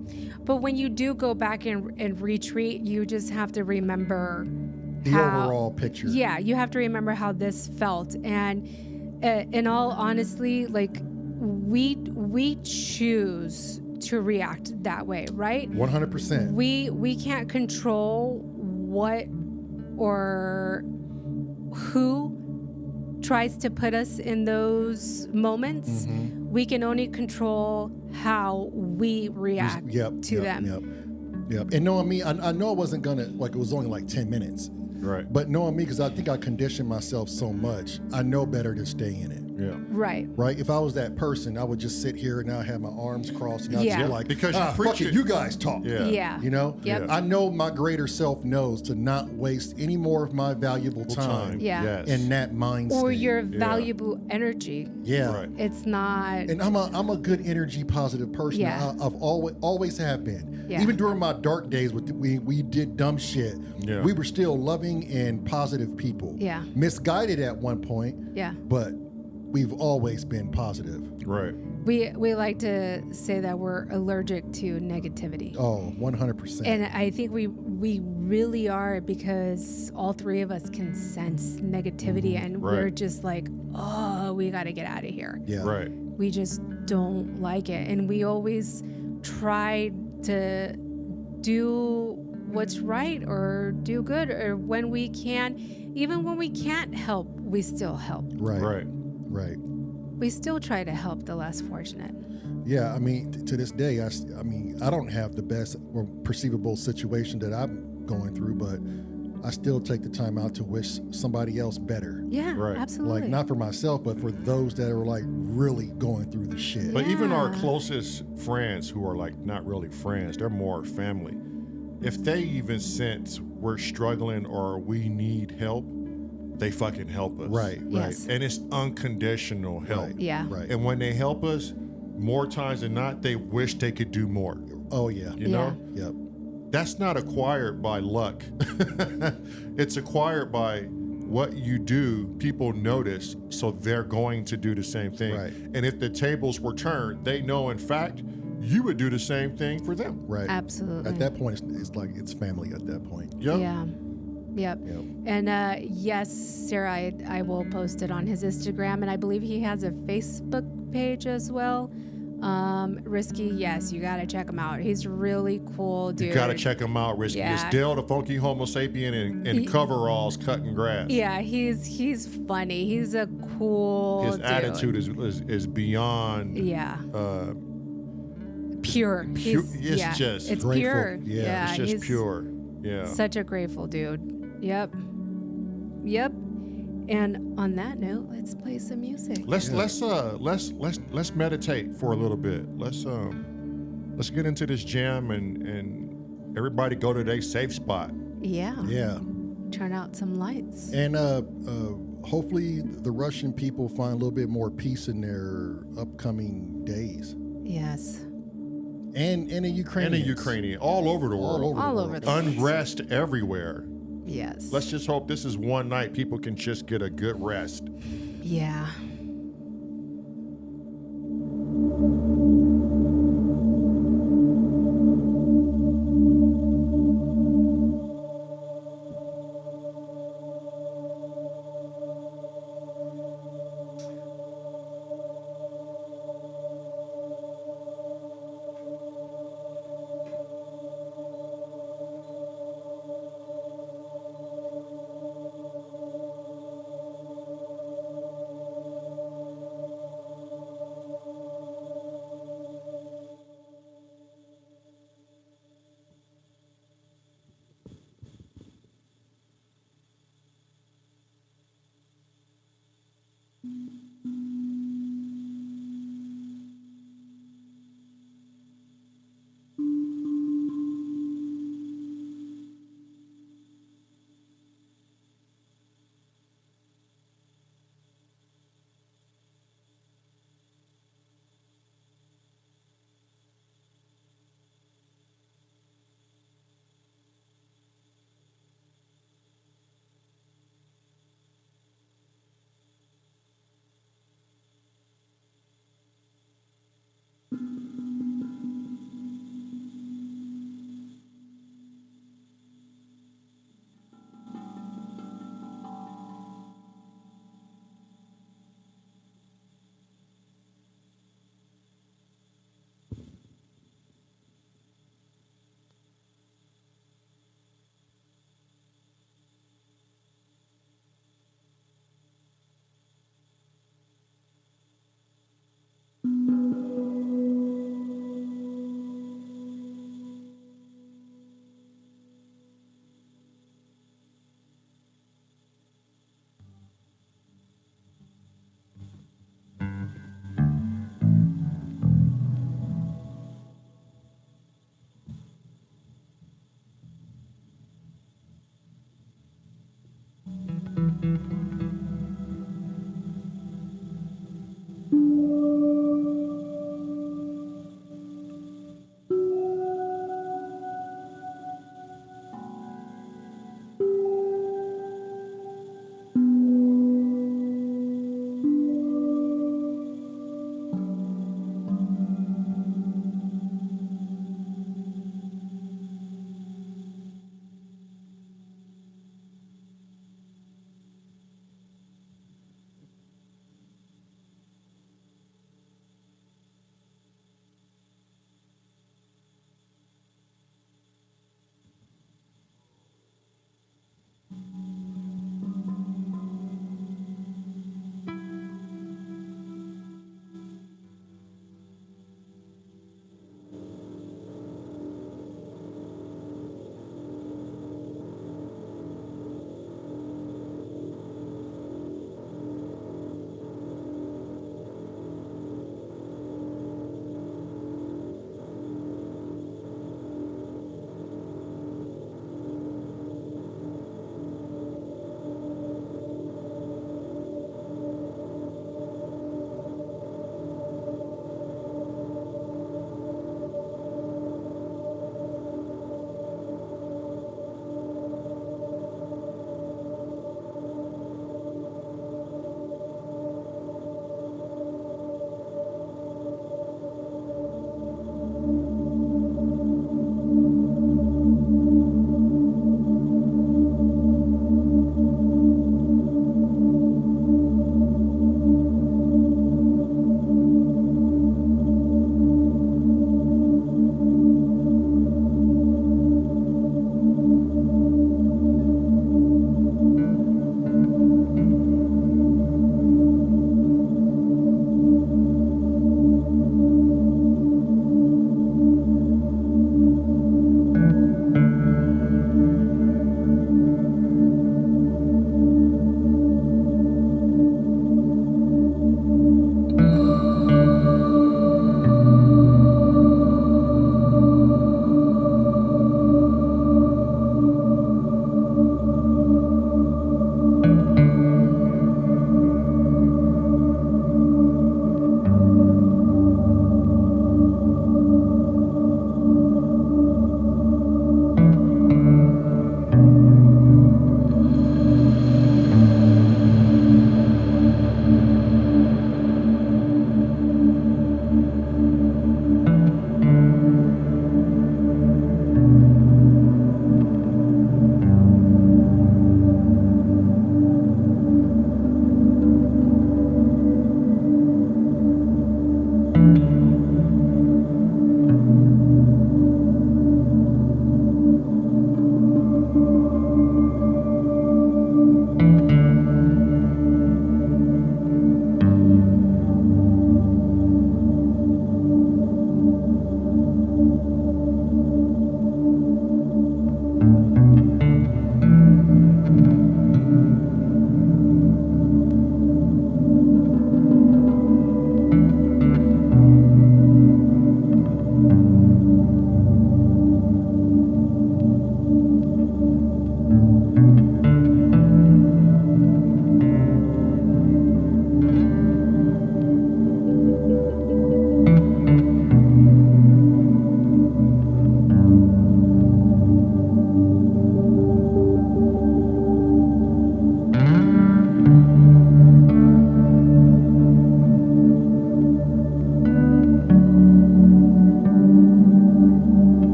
But when you do go back and retreat, you just have to remember The overall picture. Yeah, you have to remember how this felt. And in all honesty, like we choose to react that way, right? 100%. We can't control what or who tries to put us in those moments. We can only control how we react to them. Yep. And knowing me, I know I wasn't gonna, like, it was only like 10 minutes. Right. But knowing me, because I think I conditioned myself so much, I know better to stay in it. Yeah. Right. Right? If I was that person, I would just sit here and I'd have my arms crossed and I'd Yeah. just be like, Because you fuck preach it, it. you guys talk. Yeah. Yeah. You know? Yep. Yeah. I know my greater self knows to not waste any more of my valuable time Yeah. Yes. in that mind Or state. your valuable energy. Yeah. Right. It's not. And I'm a good energy positive person. Yeah. I've always have been. Yeah. Even during my dark days with we did dumb shit. Yeah. We were still loving and positive people. Yeah. Misguided at one point, Yeah. but we've always been positive. Right. We like to say that we're allergic to negativity. Oh, 100%. And I think we really are, because all three of us can sense negativity and we're Right. just like, oh, we got to get out of here. yeah. Right. We just don't like it. And we always try to do what's right or do good, or when we can, even when we can't help, we still help. Right. Right. Right. We still try to help the less fortunate. Yeah, I mean, to this day, I mean, I don't have the best or perceivable situation that I'm going through, but I still take the time out to wish somebody else better. Yeah, Right. absolutely. Like, not for myself, but for those that are like really going through the shit. But even our Yeah. closest friends, who are like not really friends, they're more family. If they even sense we're struggling or we need help, they fucking help us. Right, Yes. And it's unconditional help. Right. Yeah. Right. And when they help us, more times than not, they wish they could do more. Oh, yeah. You know? Yep. That's not acquired by luck. It's acquired by what you do. People notice, so they're going to do the same thing. Right. And if the tables were turned, they know, in fact, you would do the same thing for them. Right. Absolutely. At that point, it's like it's family at that point. Yep. Yeah. Yep. Yep. And yes, Sarah, I will post it on his Instagram, and I believe he has a Facebook page as well. Risky, yes, you gotta check him out. He's really cool, dude. You gotta check him out, Risky. Yeah. It's Dale the Funky Homo Sapien in coveralls cutting grass. Yeah, he's funny. He's a cool His dude. attitude is beyond Yeah. pure- Pure. it's yeah. just it's grateful. pure. Yeah, it's just he's pure. Yeah. Such a grateful dude. Yep. Yep. And on that note, let's play some music. Let's meditate for a little bit. Let's get into this jam and everybody go to their safe spot. Yeah. Yeah. Turn out some lights. And hopefully the Russian people find a little bit more peace in their upcoming days. Yes. And in Ukraine. And the Ukrainian, all over the world. All over the world. Unrest everywhere. Yes. Let's just hope this is one night people can just get a good rest. Yeah.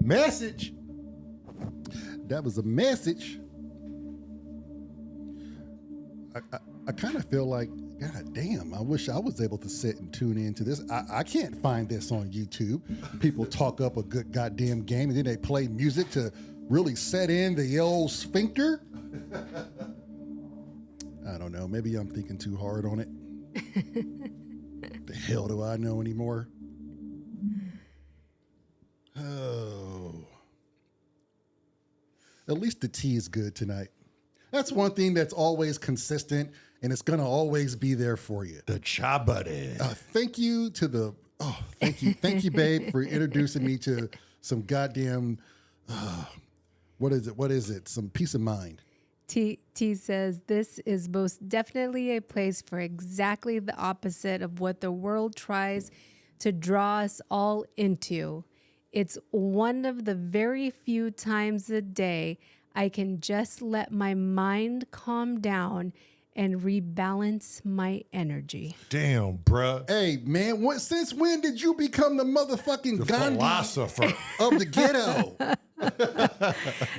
message. That was a message. I kind of feel like, God damn, I wish I was able to sit and tune into this. I can't find this on YouTube. People talk up a good goddamn game and then they play music to really set in the old sphincter. I don't know. Maybe I'm thinking too hard on it. The hell do I know anymore? Oh. At least the tea is good tonight. That's one thing that's always consistent, and it's going to always be there for you. The cha buddy. Thank you, babe, for introducing me to some goddamn, what is it? Some peace of mind. T says, this is most definitely a place for exactly the opposite of what the world tries to draw us all into. It's one of the very few times a day I can just let my mind calm down and rebalance my energy. Damn, bruh. Hey, man, since when did you become the motherfucking Gandhi philosopher of the ghetto?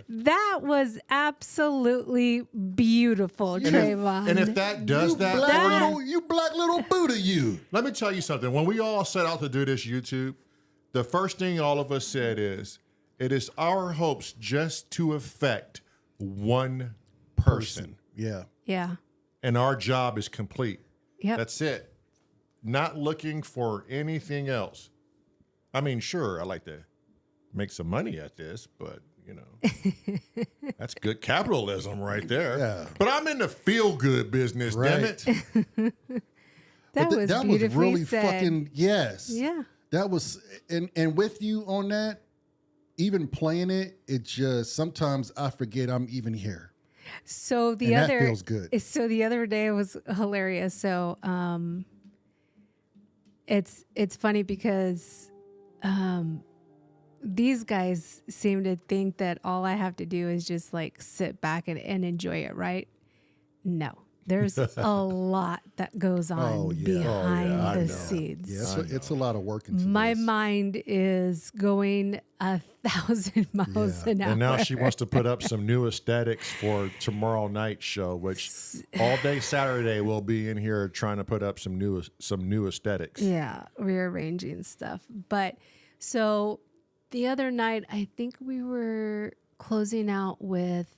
That was absolutely beautiful, Trayvon. And if that does that for you, you black little Buddha, you. let me tell you something. When we all set out to do this YouTube, the first thing all of us said is, it is our hopes just to affect one person. Yeah. Yeah. And our job is complete. Yep. That's it. Not looking for anything else. I mean, sure, I like to make some money at this, but, you know, that's good capitalism right there. Yeah. But I'm in the feel-good business, damn it. That was beautifully was really said. fucking, yes. Yeah. That was, and with you on that, even playing it, it just, sometimes I forget I'm even here. So And that feels good. So the other day it was hilarious. So it's funny because these guys seem to think that all I have to do is just like sit back and enjoy it, right? No. There's a lot that goes on behind the scenes. Yeah, it's a lot of work into My this. mind is going 1,000 miles an hour. And now she wants to put up some new aesthetics for tomorrow night's show, which all day Saturday we'll be in here trying to put up some new aesthetics. Yeah, rearranging stuff. But so the other night, I think we were closing out with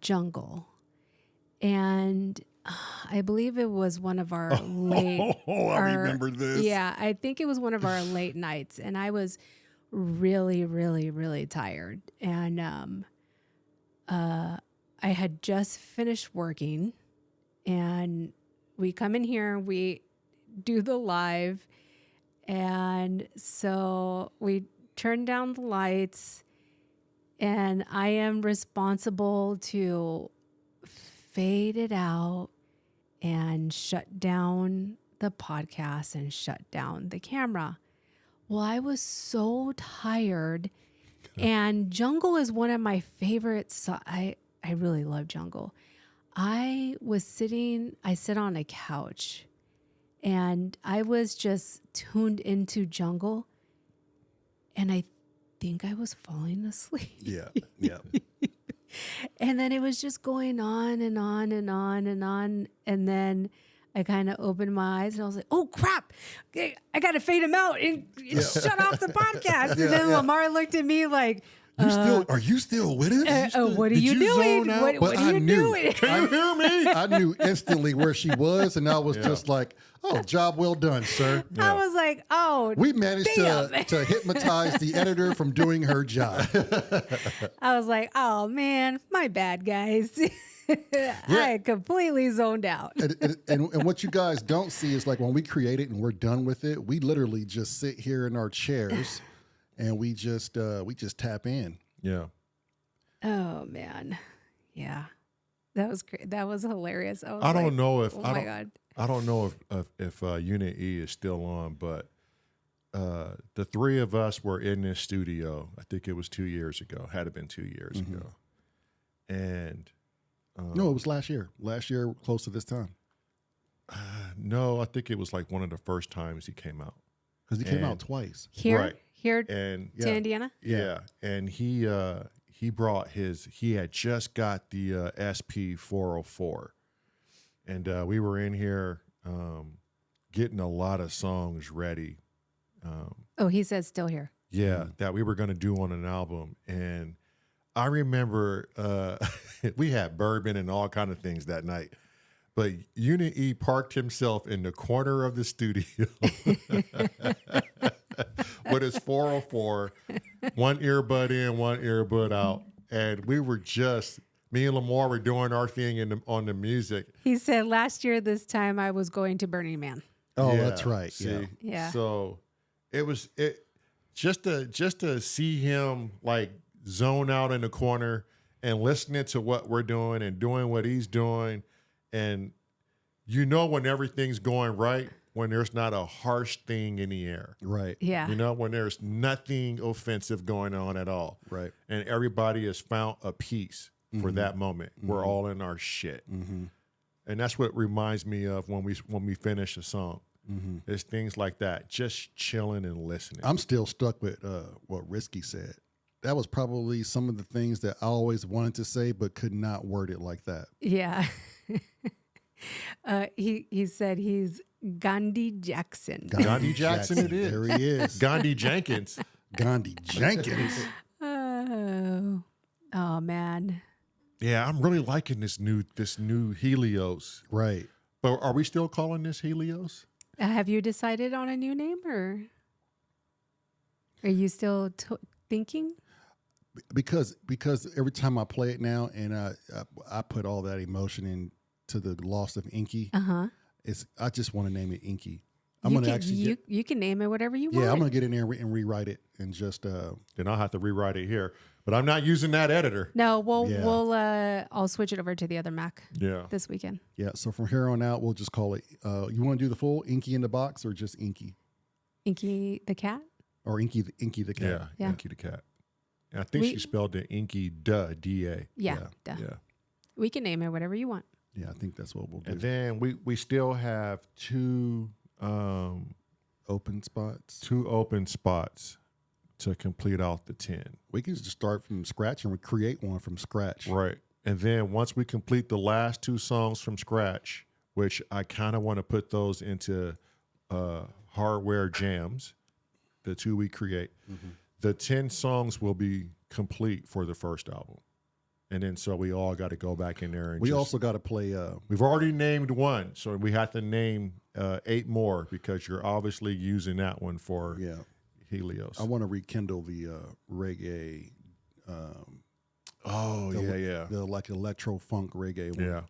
Jungle. And I believe it was one of our late. I remember this. Yeah, I think it was one of our late nights, and I was really, really, really tired. And I had just finished working, and we come in here, we do the live, and so we turn down the lights, and I am responsible to fade it out and shut down the podcast and shut down the camera. Well, I was so tired, and Jungle is one of my favorites. I really love Jungle. I sit on a couch, and I was just tuned into Jungle, and I think I was falling asleep. Yeah. And then it was just going on and on and on and on. And then I kind of opened my eyes and I was like, oh, crap. I got to fade him out and shut off the podcast. And then Lamar looked at me like, Are you still with us? what are you doing? What are you doing? Can you hear me? I knew instantly where she was, and I was just like, oh, job well done, sir. I was like, oh, We managed to hypnotize the editor from doing her job. I was like, oh, man, my bad, guys. I completely zoned out. And what you guys don't see is like when we create it and we're done with it, we literally just sit here in our chairs and we just tap in. Yeah. Oh, man. Yeah. That was great. That was hilarious. I don't know if my God. I don't know if Unit E is still on, but the three of us were in this studio. I think it was 2 years ago. Had it been 2 years ago, and No, it was last year. Last year, close to this time. no, I think it was like one of the first times he came out. Because he came out twice. Here? Right. Here and to Indiana? yeah, and he brought he had just got the SP 404, and we were in here getting a lot of songs ready. Oh, he says still here. Yeah, that we were going to do on an album. And I remember we had bourbon and all kind of things that night. But Unit E parked himself in the corner of the studio with his 404, one earbud in, one earbud out. And we were me and Lamar were doing our thing on the music. He said last year this time I was going to Burning Man. Oh, Yeah, that's right. see? Yeah. So it just to see him like zone out in the corner and listening to what we're doing and doing what he's doing. And you know when everything's going right, when there's not a harsh thing in the air. Right. Yeah. You know, when there's nothing offensive going on at all. Right. And everybody has found a peace for that moment. We're all in our shit. Mm-hmm. And that's what it reminds me of when we finish a song. Mm-hmm. It's things like that, just chilling and listening. I'm still stuck with what Risky said. That was probably some of the things that I always wanted to say, but could not word it like that. Yeah. He said he's Gandhi Jackson. Gandhi Jackson it is. There he is. Gandhi Jenkins. Gandhi Jenkins. Oh man. Yeah, I'm really liking this new Helios. Right. But are we still calling this Helios? Have you decided on a new name, or are you still thinking? Because every time I play it now and I put all that emotion into the loss of Inky, I just want to name it Inky. You can name it whatever you want. Yeah, I'm gonna get in there and rewrite it and just Then I'll have to rewrite it here. But I'm not using that editor. No, I'll switch it over to the other Mac. Yeah. This weekend. yeah. So from here on out, we'll just call it. You want to do the full Inky in the box or just Inky Inky the cat. or Inky the cat? Yeah. Inky the cat. And I think she spelled it Inky D-A. Yeah. Duh. Yeah. We can name it whatever you want. Yeah, I think that's what we'll do. And then we still have two Open spots. open spots to complete out the 10. We can just start from scratch and we create one from scratch. Right. And then once we complete the last two songs from scratch, which I kind of want to put those into hardware jams, the two we create, the 10 songs will be complete for the first album. And then so we all got to go back in there. And We also got to play. we've already named one, so we have to name 8 more because you're obviously using that one for Helios. I want to rekindle the reggae. The like electro funk reggae one. Yeah.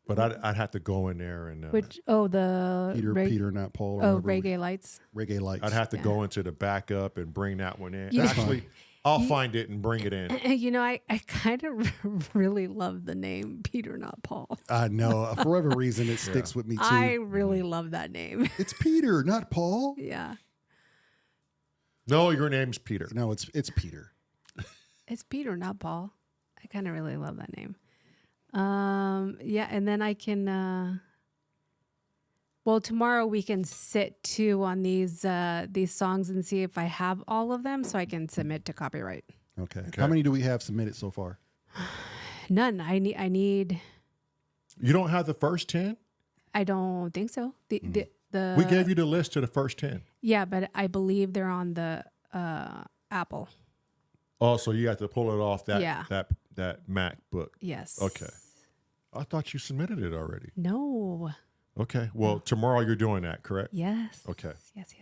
But I'd have to go in there and the Peter, not Paul. Oh, Reggae Lights. Reggae Lights. I'd have to go into the backup and bring that one in. Actually, I'll find it and bring it in. You know, I kind of really love the name Peter, not Paul. I know. For whatever reason, it sticks with me too. I really love that name. It's Peter, not Paul. Yeah. No, your name's Peter. No, it's Peter. It's Peter, not Paul. I kind of really love that name. Yeah, and then I can. Tomorrow we can sit too on these songs and see if I have all of them, so I can submit to copyright. Okay. How many do we have submitted so far? None. I need. You don't have the first 10? I don't think so. The We gave you the list to the first 10. Yeah, but I believe they're on the Apple. Oh, so you have to pull it off that MacBook. Yes. Okay. I thought you submitted it already. No. Okay. Well, tomorrow you're doing that, correct? Yes. Okay. Yes.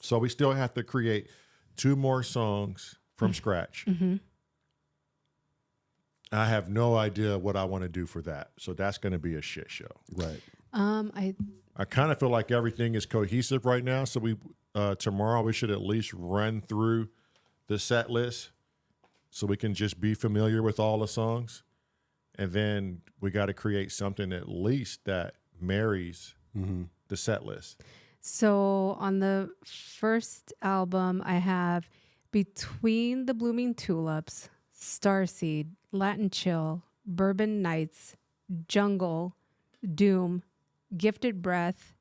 So we still have to create 2 more songs from scratch. Mm-hmm. I have no idea what I want to do for that. So that's going to be a shit show. Right. I kind of feel like everything is cohesive right now. So tomorrow we should at least run through the set list so we can just be familiar with all the songs. And then we got to create something at least that marries the set list. So on the first album, I have Between the Blooming Tulips, Starseed, Latin Chill, Bourbon Nights, Jungle, Doom, Gifted Breath,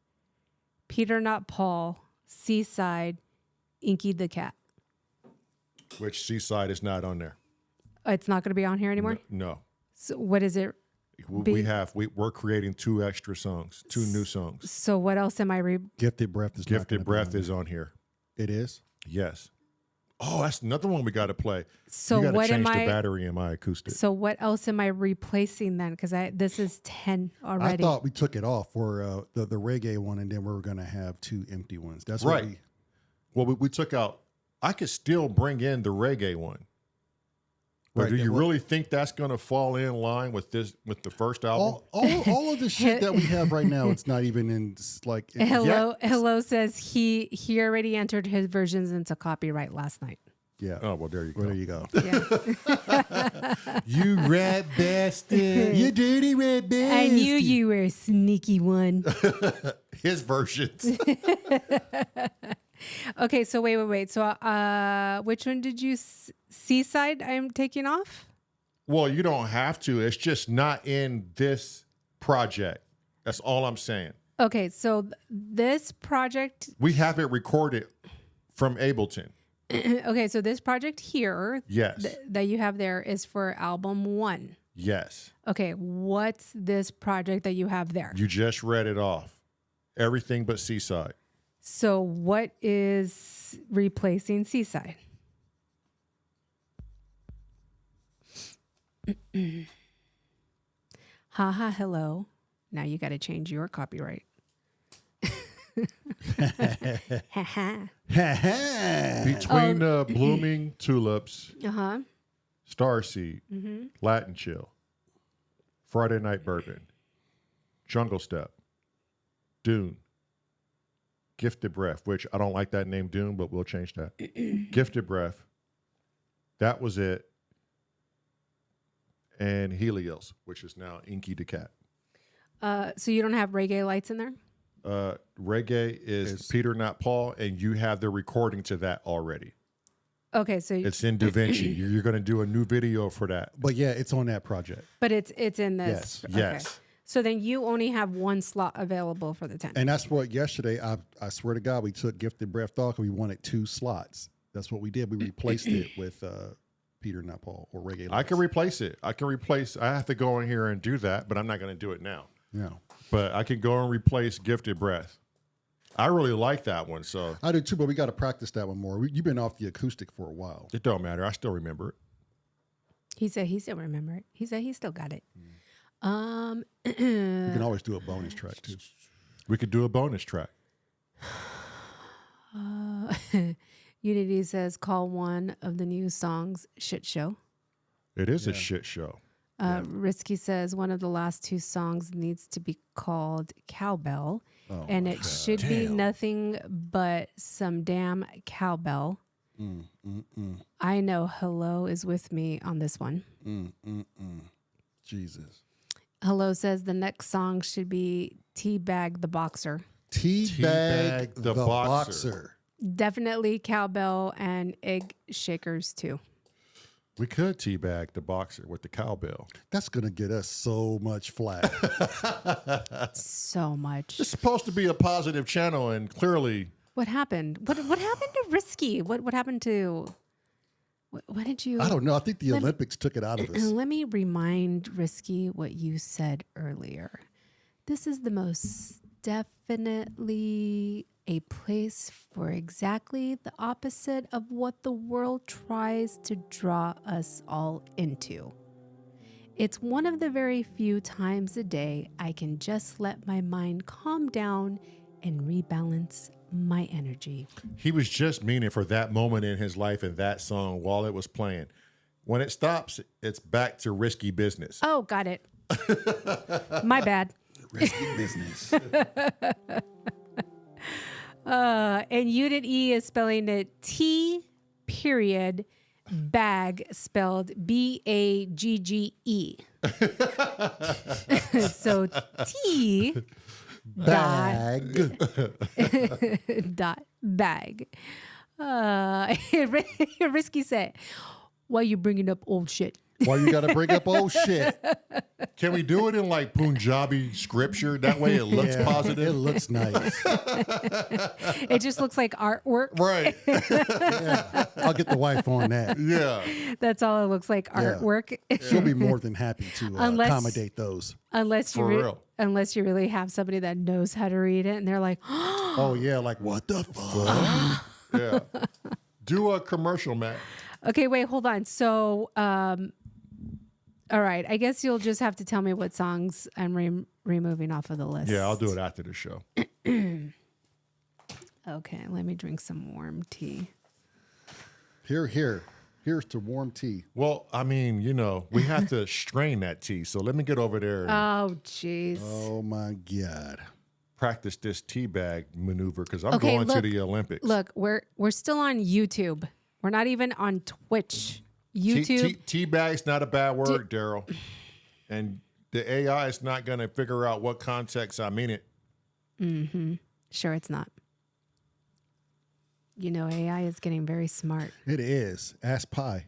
Peter Not Paul, Seaside, Inky the Cat. Which Seaside is not on there. It's not going to be on here anymore? No. So what is it? We're creating 2 extra songs, 2 new songs. So what else am I Gifted Breath is Gifted Breath is on here. It is? Yes. Oh, that's another one we got to play. So you got what to change am the I battery in my acoustic. So what else am I replacing then? Because this is 10 already. I thought we took it off for the reggae one, and then we were going to have 2 empty ones. That's right. Well, we took out. I could still bring in the reggae one. But do you really think that's going to fall in line with the first album? All of the shit that we have right now, it's not even in like. Hello says he already entered his versions into copyright last night. Yeah. Oh, well, there you go. There you go. Yeah. You rat bastard. You dirty rat bastard. I knew you were a sneaky one. His versions. Okay, so wait. So which one did you Seaside I'm taking off? Well, you don't have to. It's just not in this project. That's all I'm saying. Okay, so this project. We have it recorded from Ableton. Okay, so this project here. Yes. That you have there is for album 1. Yes. Okay, what's this project that you have there? You just read it off. Everything but Seaside. So what is replacing Seaside? Haha, hello. Now you got to change your copyright. Between Blooming Tulips, Uh-huh. Starseed, Latin Chill, Friday Night Bourbon, Jungle Step, Dune, Gifted Breath, which I don't like that name Dune, but we'll change that. Gifted Breath. That was it. And Helios, which is now Inky the Cat. So you don't have reggae lights in there? Reggae is Peter, Not Paul, and you have the recording to that already. Okay, so It's in DaVinci. You're going to do a new video for that. But yeah, it's on that project. but it's in this. Yes. Okay. Yes. So then you only have 1 slot available for the 10. And that's what yesterday, I swear to God, we took Gifted Breath off and we wanted 2 slots. That's what we did. We replaced it with Peter, Not Paul, or reggae. I can replace it. I have to go in here and do that, but I'm not going to do it now. No. But I can go and replace Gifted Breath. I really like that one, so I do too, but we got to practice that one more. You've been off the acoustic for a while. it don't matter. I still remember it. He said he still remember it. He said he still got it. You can always do a bonus track too. We could do a bonus track. Unity says, call one of the new songs Shit Show. It is a shit show. Risky says, one of the last 2 songs needs to be called Cowbell. And it should be nothing but some damn cowbell. I know Hello is with me on this one. Jesus. Hello says the next song should be Teabag the Boxer. Teabag the boxer. Definitely cowbell and egg shakers too. We could teabag the boxer with the cowbell. That's going to get us so much flack. So much. It's supposed to be a positive channel, and clearly, What happened? What happened to Risky? What happened to? What did you? I don't know. I think the Olympics took it out of us. Let me remind Risky what you said earlier. This is the most definitely a place for exactly the opposite of what the world tries to draw us all into. It's one of the very few times a day I can just let my mind calm down and rebalance my energy. he was just meaning for that moment in his life and that song while it was playing. When it stops, it's back to risky business. Oh, got it. My bad. Risky business. And Unit E is spelling it T period bag spelled BAGGE. So T Bag. dot bag. Risky said, why you bringing up old shit? Why you got to bring up old shit? Can we do it in like Punjabi scripture? That way it looks It positive. looks nice. It just looks like artwork. Right. Yeah. I'll get the wife on that. Yeah. That's all it looks like, artwork. She'll be more than happy to Unless- accommodate those. unless you For real. unless you really have somebody that knows how to read it, and they're like, Oh, yeah. Like, what the fuck? Yeah. Do a commercial, Matt. okay, wait, hold on. So, all right, I guess you'll just have to tell me what songs I'm removing off of the list. Yeah, I'll do it after the show. Okay, let me drink some warm tea. Here. Here's to warm tea. Well, I mean, we have to strain that tea. So let me get over there and Oh, jeez. Oh, my God. practice this tea bag maneuver because I'm Okay, going to look, the Olympics. Look, we're still on YouTube. We're not even on Twitch. YouTube. Tea bag's not a bad word, Daryl. And the AI is not going to figure out what context I mean it. Sure, it's not. AI is getting very smart. It is. Ask pie.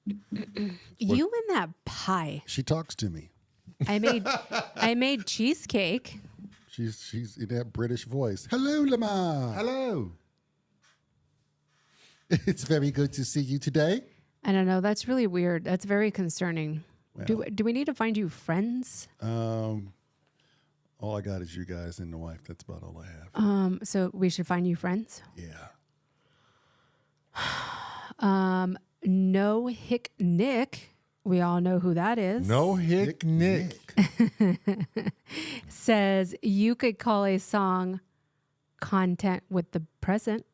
You and that pie. She talks to me. I made cheesecake. She's in that British voice. Hello, Lamar. Hello. It's very good to see you today. I don't know. That's really weird. That's very concerning. Do we need to find you friends? All I got is you guys and the wife. That's about all I have. So we should find you friends. Yeah. No Hick Nick. We all know who that is. No hick Nick. Says you could call a song content with the present.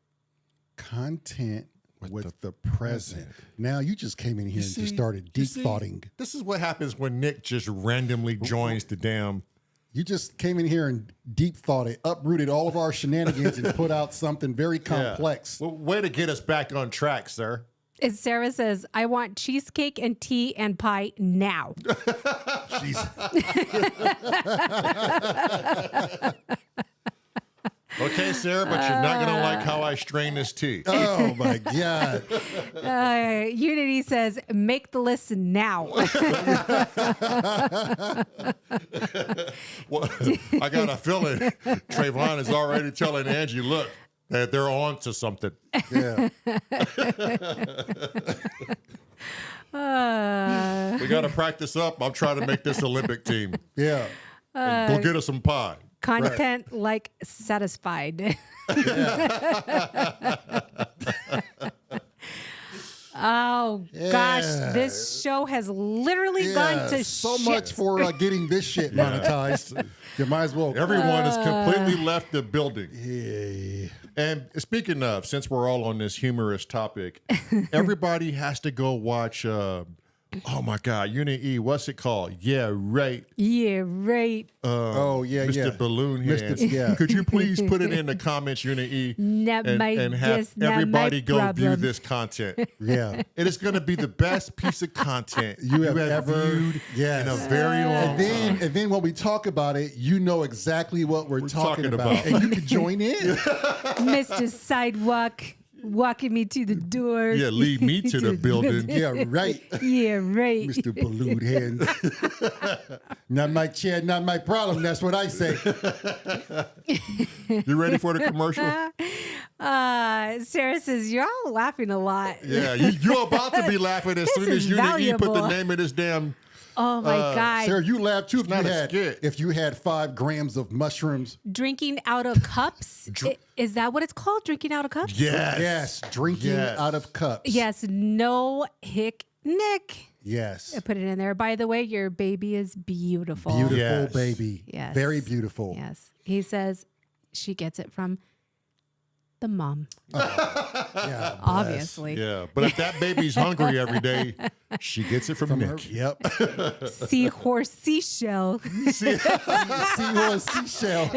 Content with the present. Now you just came in here and just started deep thoughting. This is what happens when Nick just randomly joins the damn. You just came in here and deep thought it, uprooted all of our shenanigans and put out something very complex. Well, way to get us back on track, sir. As Sarah says, I want cheesecake and tea and pie now. Okay, Sarah, but you're not going to like how I strain this tea. Oh my God. Unity says, make the list now. Well, I got a feeling Trayvon is already telling Angie, look, that they're on to something. Yeah. We got to practice up. I'm trying to make this Olympic team. Yeah. And go get us some pie. Content like satisfied. Oh gosh, this show has literally gone to so shit. much for getting this shit monetized. You might as well. Everyone has completely left the building. Yeah. And speaking of, since we're all on this humorous topic, everybody has to go watch, oh my God, Unit E, what's it called? Yeah, right. Yeah, right. Oh, yeah, Mr. yeah. Balloon Mr. Hands. Yeah. Could you please put it in the comments, Unit E, Not and, my and have dis- not everybody my go view problem. this content? Yeah. It is going to be the best piece of content You have ever viewed yes. in a very long time. And then when we talk about it, you know exactly what we're talking about. And you can join in. Mr. Sidewalk walking me to the door. Yeah, lead me to the building. Yeah, right. Yeah, right. Mr. Balloon Hands. Not my chair, not my problem. That's what I say. You ready for the commercial? Sarah says, you're all laughing a lot. Yeah, you're about to be laughing as soon is as Unit E put the valuable. name of this damn. Oh my God. Sarah, you laughed too not a skit. if you had 5 grams of mushrooms. Drinking out of cups? Is that what it's called? Drinking out of cups? Yes. Drinking Yes. out of cups. Yes, no hick Nick. Yes. I put it in there. By the way, your baby is beautiful. Beautiful Yes. baby. Yes. Very beautiful. Yes. He says she gets it from the mom, Yeah. obviously. Yeah, but if that baby's hungry every day, she gets it from Her- Nick. Yep. Seahorse seashell. Seahorse seashell.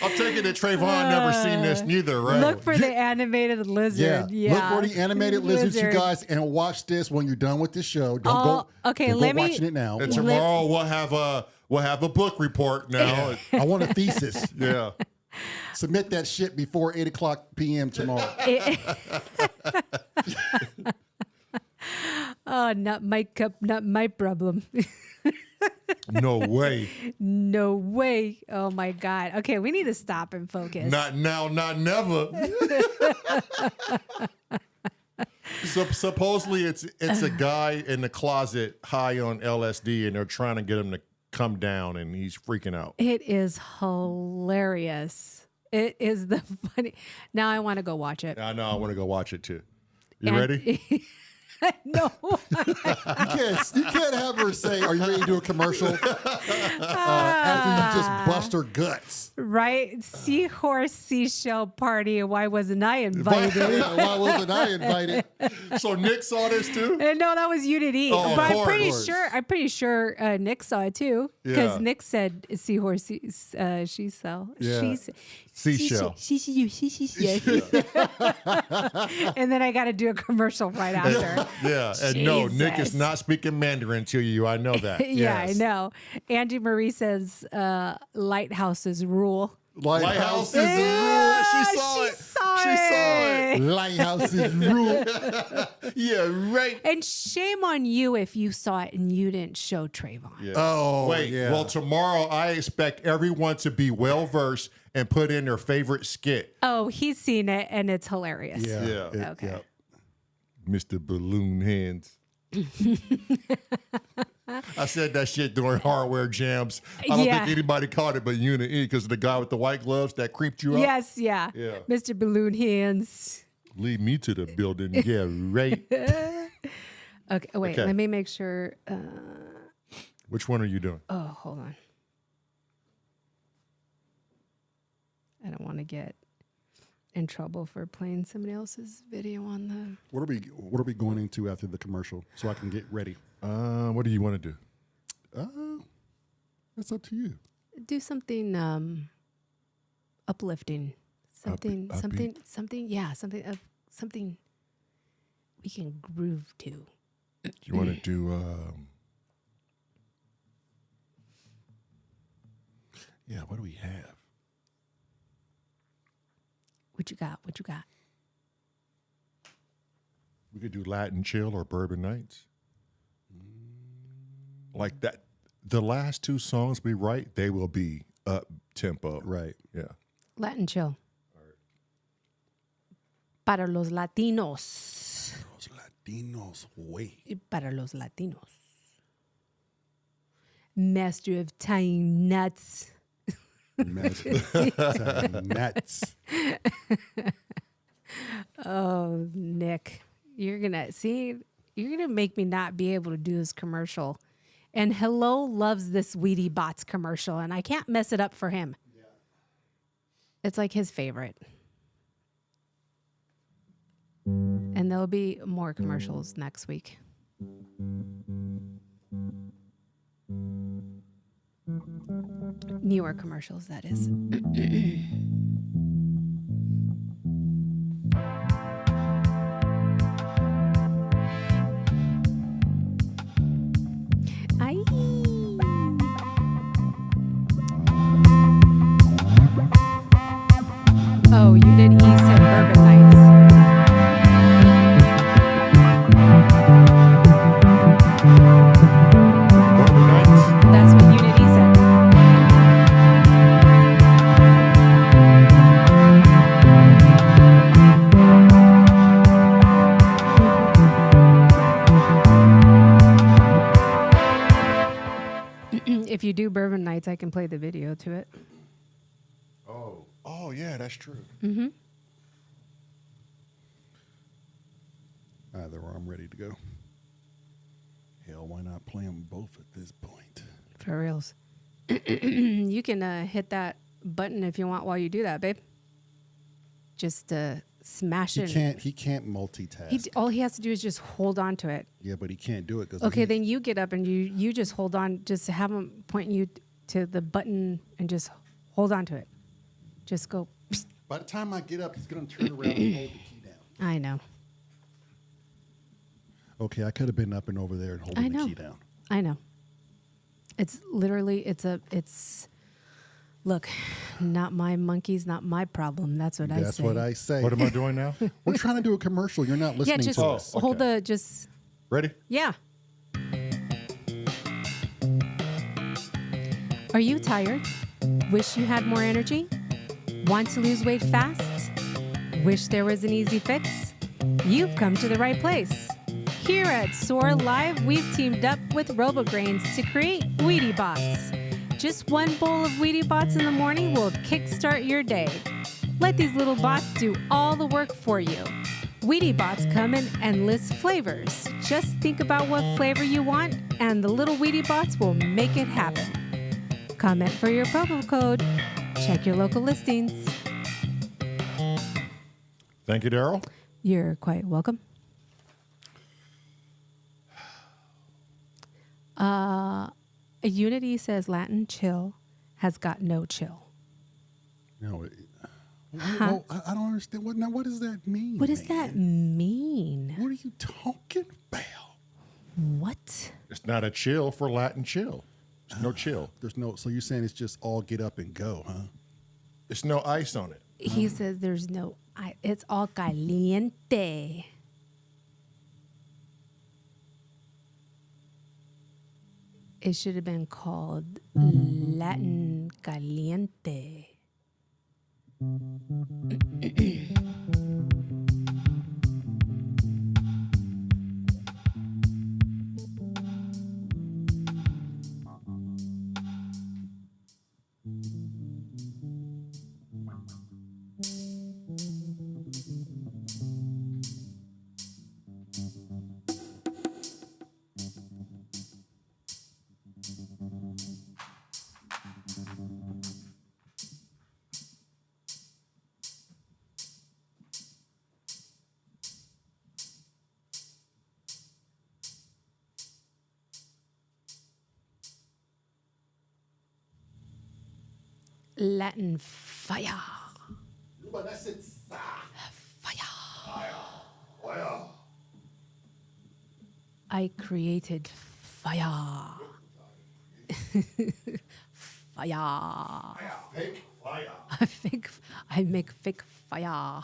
I'm taking it Trayvon never seen this neither, right? Look for the animated lizard. Yeah. Look for the animated lizards, you Lizard. guys, and watch this when you're done with the show. Don't Oh, go. okay, don't let go me- watching it now. And tomorrow we'll have a book report now. I want a thesis. Yeah. Submit that shit before 8:00 p.m. tomorrow. Oh, not my cup, not my problem. No way. No way. Oh my God. Okay, we need to stop and focus. Not now, not never. Supposedly it's a guy in the closet high on LSD and they're trying to get him to come down and he's freaking out. It is hilarious. It is the funny. Now I want to go watch it. I know, I want to go watch it too. You ready? No. You can't have her say, "Are you ready to do a commercial?" After you just bust her guts. Right? Seahorse seashell party. Why wasn't I invited? Why wasn't I invited? So Nick saw this too? No, that was Unit E. Oh, but of course. I'm pretty sure Nick saw it too. Because Yeah. Nick said seahorse she sell. Yeah. Seashell. And then I got to do a commercial right after. Yeah, and no, Nick is Jesus. not speaking Mandarin to you. I know that. Yeah, Yes. I know. Angie Marie says lighthouses rule. Lighthouse is Yeah, a rule. She she saw it. saw She saw it. it. Lighthouses rule. Yeah, right. And shame on you if you saw it and you didn't show Trayvon. Yeah. Oh, Wait, yeah. well, tomorrow I expect everyone to be well versed and put in their favorite skit. Oh, he's seen it and it's hilarious. Yeah. Okay. Mr. Balloon Hands. I said that shit during hardware jams. I don't Yeah. think anybody caught it but Unit E because the guy with the white gloves that creeped you out. Yes, yeah. Yeah. Mr. Balloon Hands. Lead me to the building. Yeah, right. Okay, wait, Okay. let me make sure. Which one are you doing? Oh, hold on. I don't want to get in trouble for playing somebody else's video on the. What are we going into after the commercial so I can get ready? What do you want to do? That's up to you. Do something uplifting. Something, upbeat? something, yeah, something we can groove to. You want to do? Yeah. What do we have? What you got? What you got? We could do Latin chill or Bourbon Nights. Like that. The last two songs we write, they will be up tempo. Right. Yeah. Latin chill. Para los Latinos. Los Latinos, wait. Para los Latinos. Master of tying nuts. Nuts. Oh, Nick, you're gonna make me not be able to do this commercial. And Hello loves this Wheatie Bots commercial, and I can't mess it up for him. Yeah. It's like his favorite. And there'll be more commercials next week. Newer commercials, that is. Ay. Oh, you did East and Bourbon Nights. Bourbon Nights. That's what Unit E said. If you do Bourbon Nights, I can play the video to it. Oh yeah, that's true. Either or I'm ready to go. Hell, why not play them both at this point? For reals. You can hit that button if you want while you do that, babe. Just smash it. He can't multitask. All he has to do is just hold on to it. Yeah, but he can't do it because Okay, then you get up and you just hold on. Just have him point you to the button and just hold on to it. Just go. by the time I get up, he's gonna turn around and hold the key down. I know. Okay, I could have been up and over there and holding the key down. I know. It's literally Look, not my monkeys, not my problem. That's what I say. That's what I say. What am I doing now? We're trying to do a commercial. You're not Yeah, listening just to us. hold okay. just, Ready? yeah. Are you tired? Wish you had more energy? Want to lose weight fast? Wish there was an easy fix? You've come to the right place. Here at S.O.R Live, we've teamed up with RoboGrains to create Wheatie Bots. Just one bowl of Wheatie Bots in the morning will kickstart your day. Let these little bots do all the work for you. Wheatie Bots come in endless flavors. Just think about what flavor you want, and the little Wheatie Bots will make it happen. Comment for your promo code. Check your local listings. Thank you, Daryl. You're quite welcome. Unity says Latin chill has got no chill. No, Huh? I don't understand. What does that mean? What does that mean? What are you talking about? What? It's not a chill for Latin chill. There's no chill. There's no. So you're saying it's just all get up and go, huh? There's no ice on it. He says there's no, it's all caliente. It should have been called Latin caliente. Latin fire. Fire. I created fire. Fire. Fake fire. I make fake fire.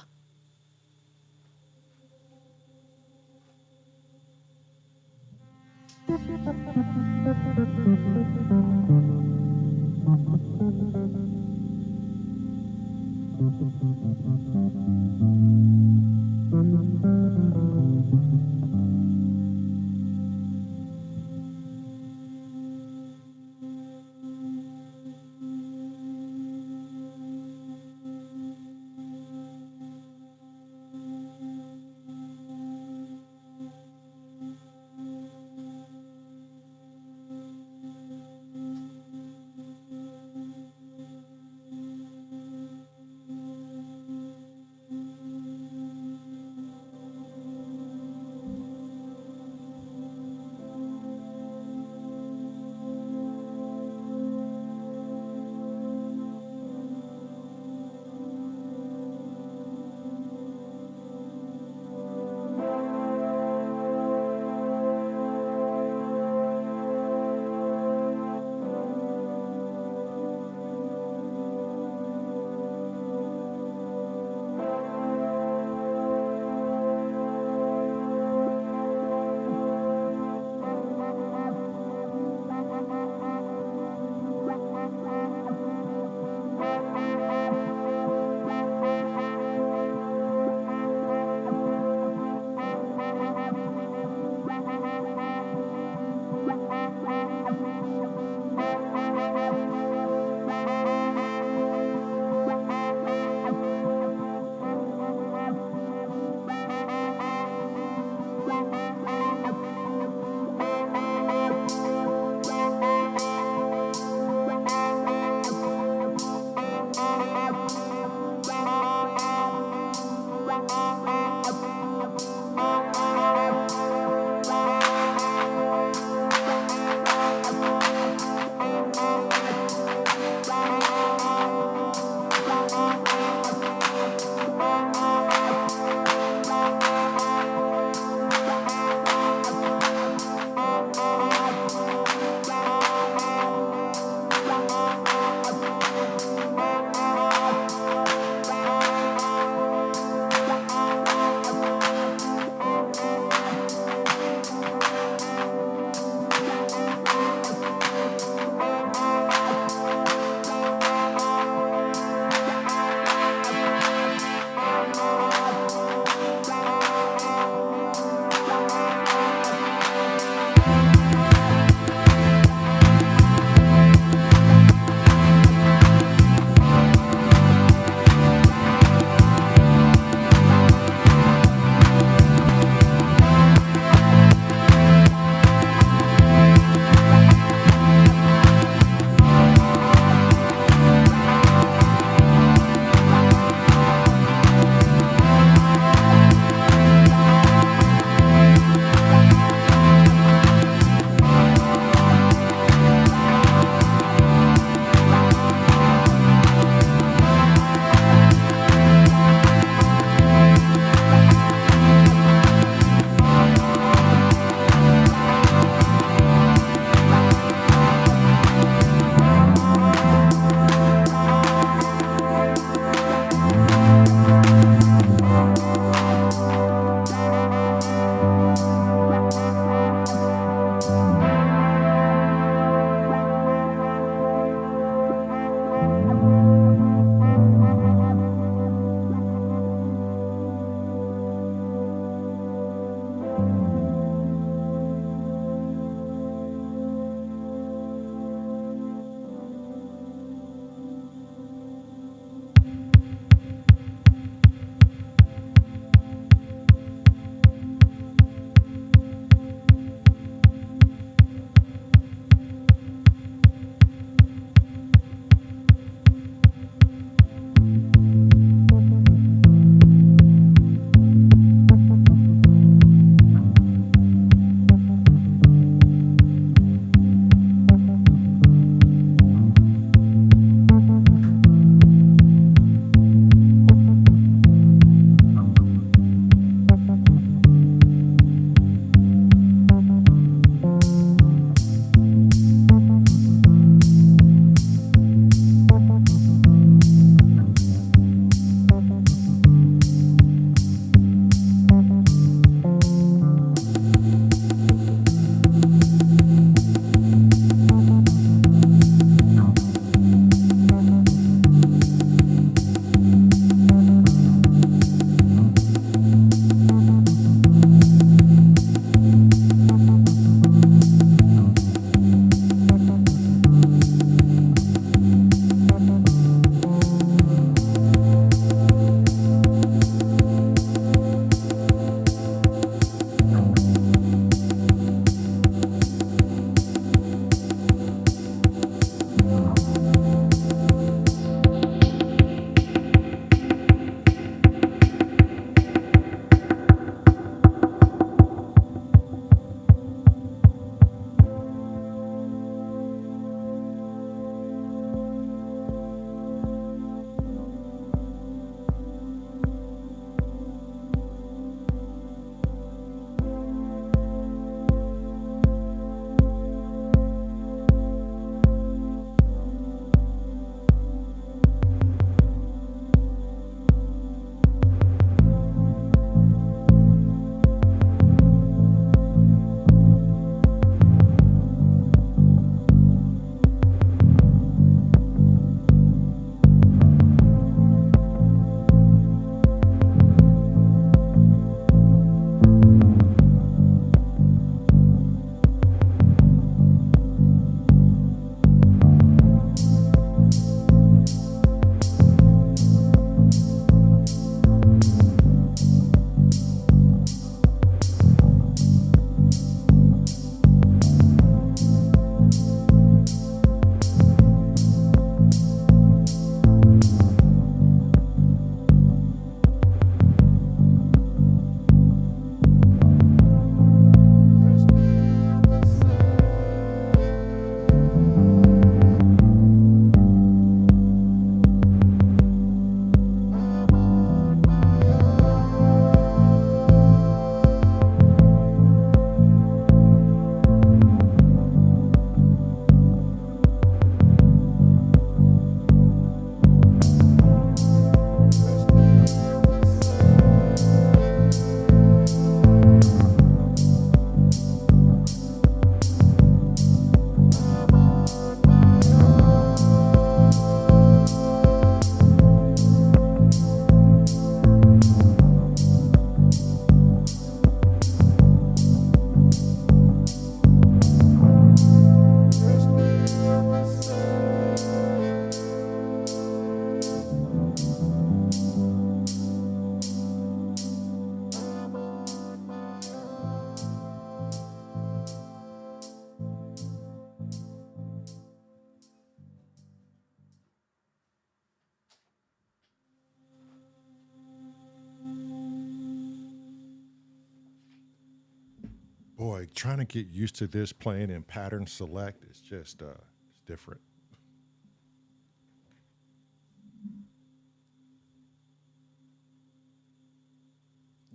Boy, trying to get used to this playing in pattern select is just it's different.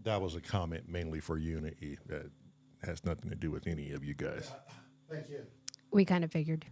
That was a comment mainly for Unity that has nothing to do with any of you guys. Thank you. We kind of figured.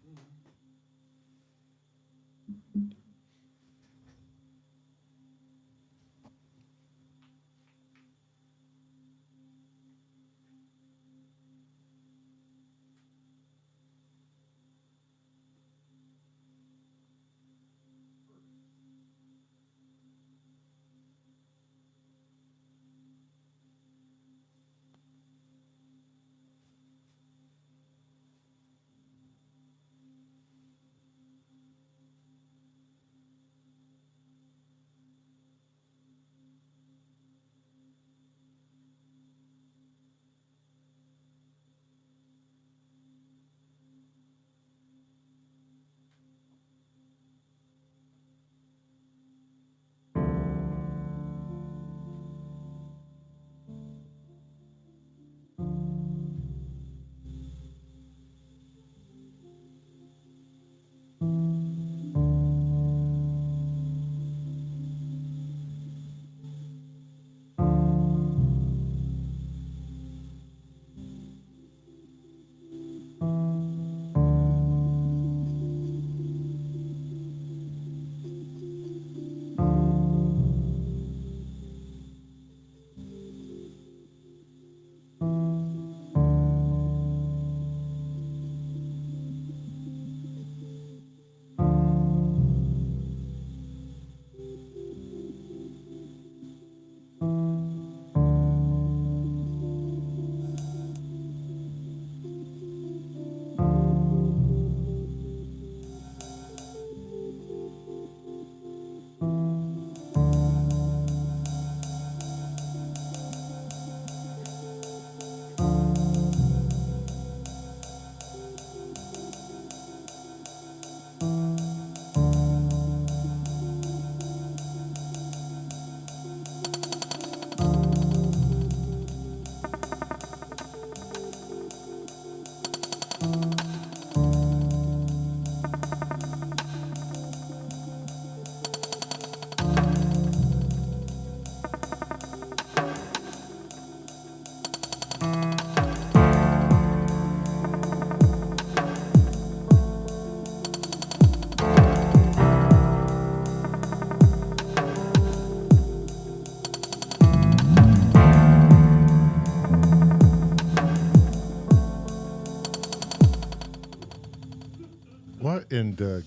What in the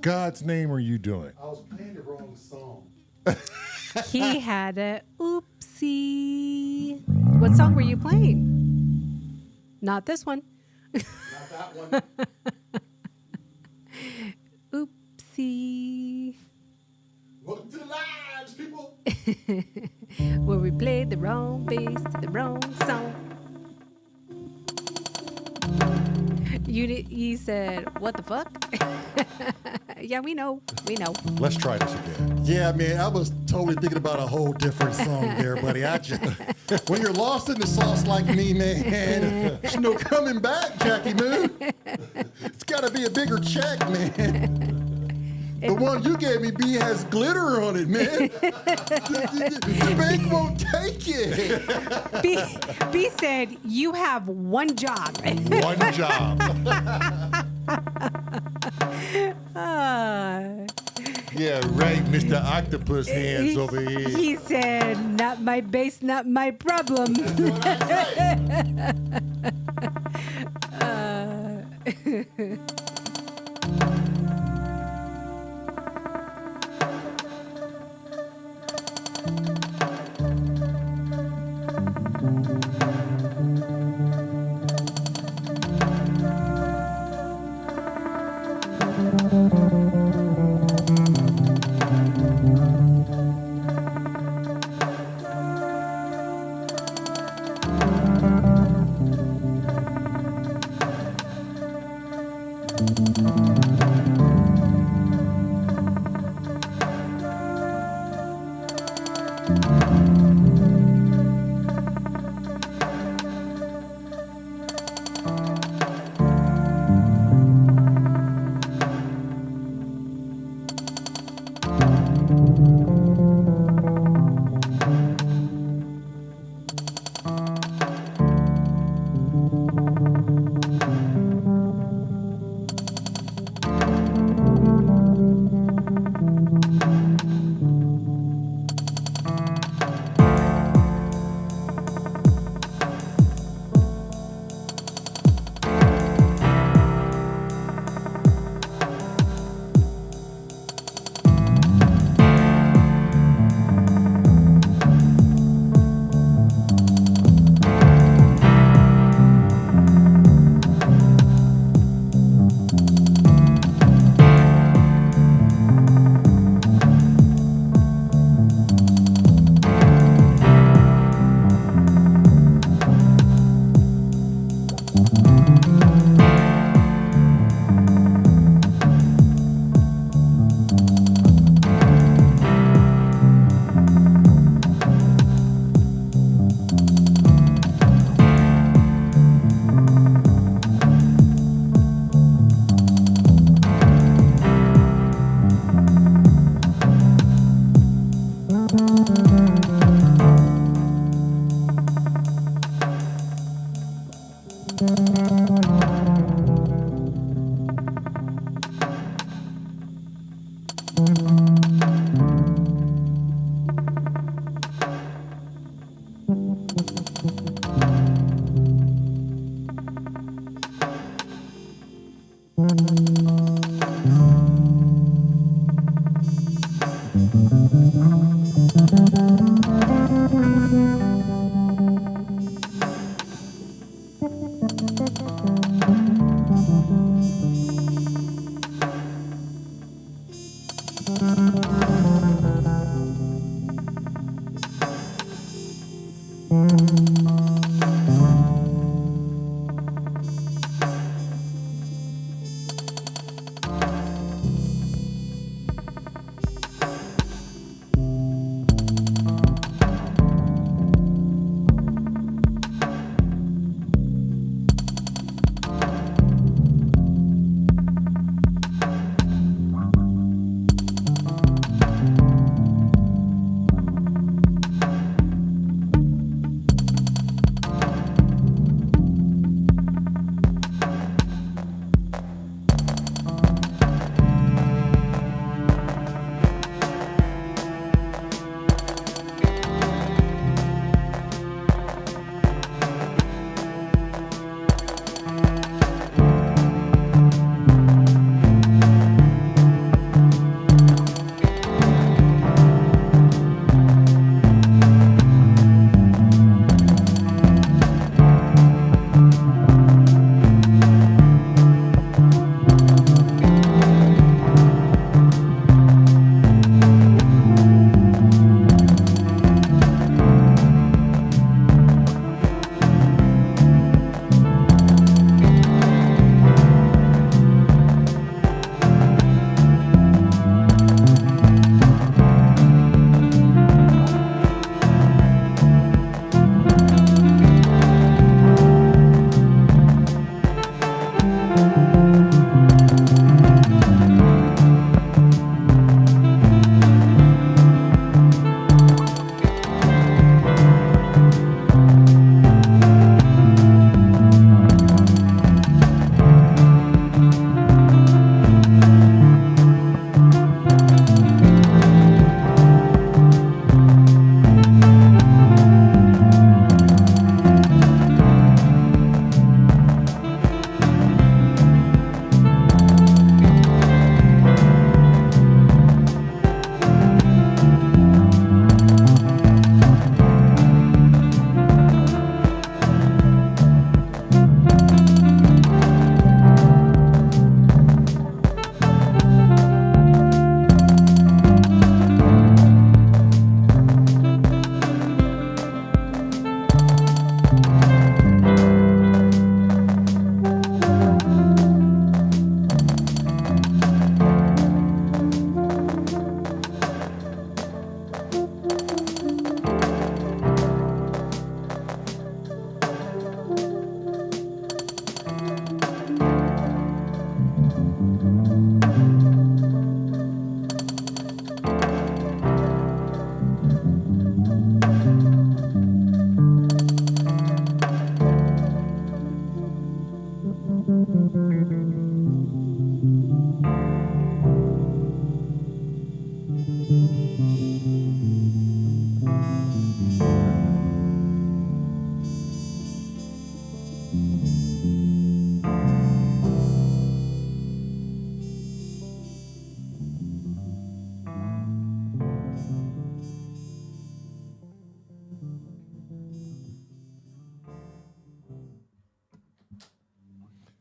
God's name are you doing? I was playing the wrong song. He had a oopsie. What song were you playing? Not this one. Not that one. Oopsie. Welcome to the lives, people. Where we played the wrong bass to the wrong song. He said, "What the fuck?" Yeah, we know. We know. Let's try this again. Yeah, man, I was totally thinking about a whole different song there, buddy. When you're lost in the sauce like me, man, there's no coming back, Jackie Moon. It's got to be a bigger check, man. The one you gave me, B, has glitter on it, man. The bank won't take it. B said, "You have one job." One job. Yeah, right, Mr. Octopus Hands over here. He said, "Not my bass, not my problem."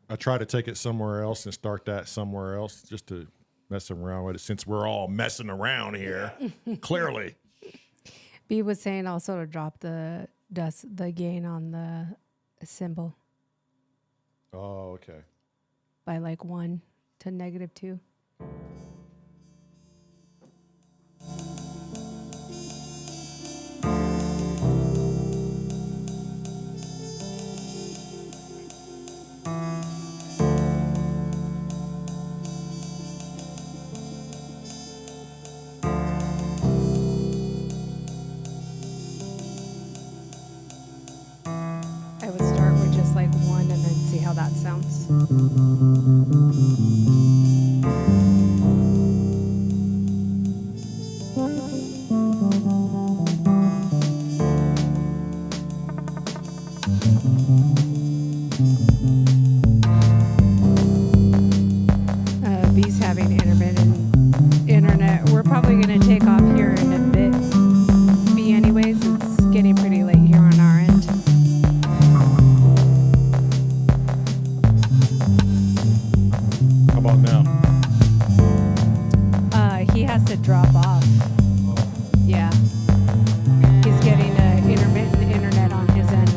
I try to take it somewhere else and start that somewhere else just to mess around with it since we're all messing around here. Clearly. B was saying also to drop the gain on the cymbal Oh, okay. by like 1 to -2. I would start with just like 1 and then see how that sounds. B's having intermittent internet. We're probably going to take off here in a bit. B, anyways, it's getting pretty late here on our end. How about now? He has to drop off. Yeah. He's getting intermittent internet on his end.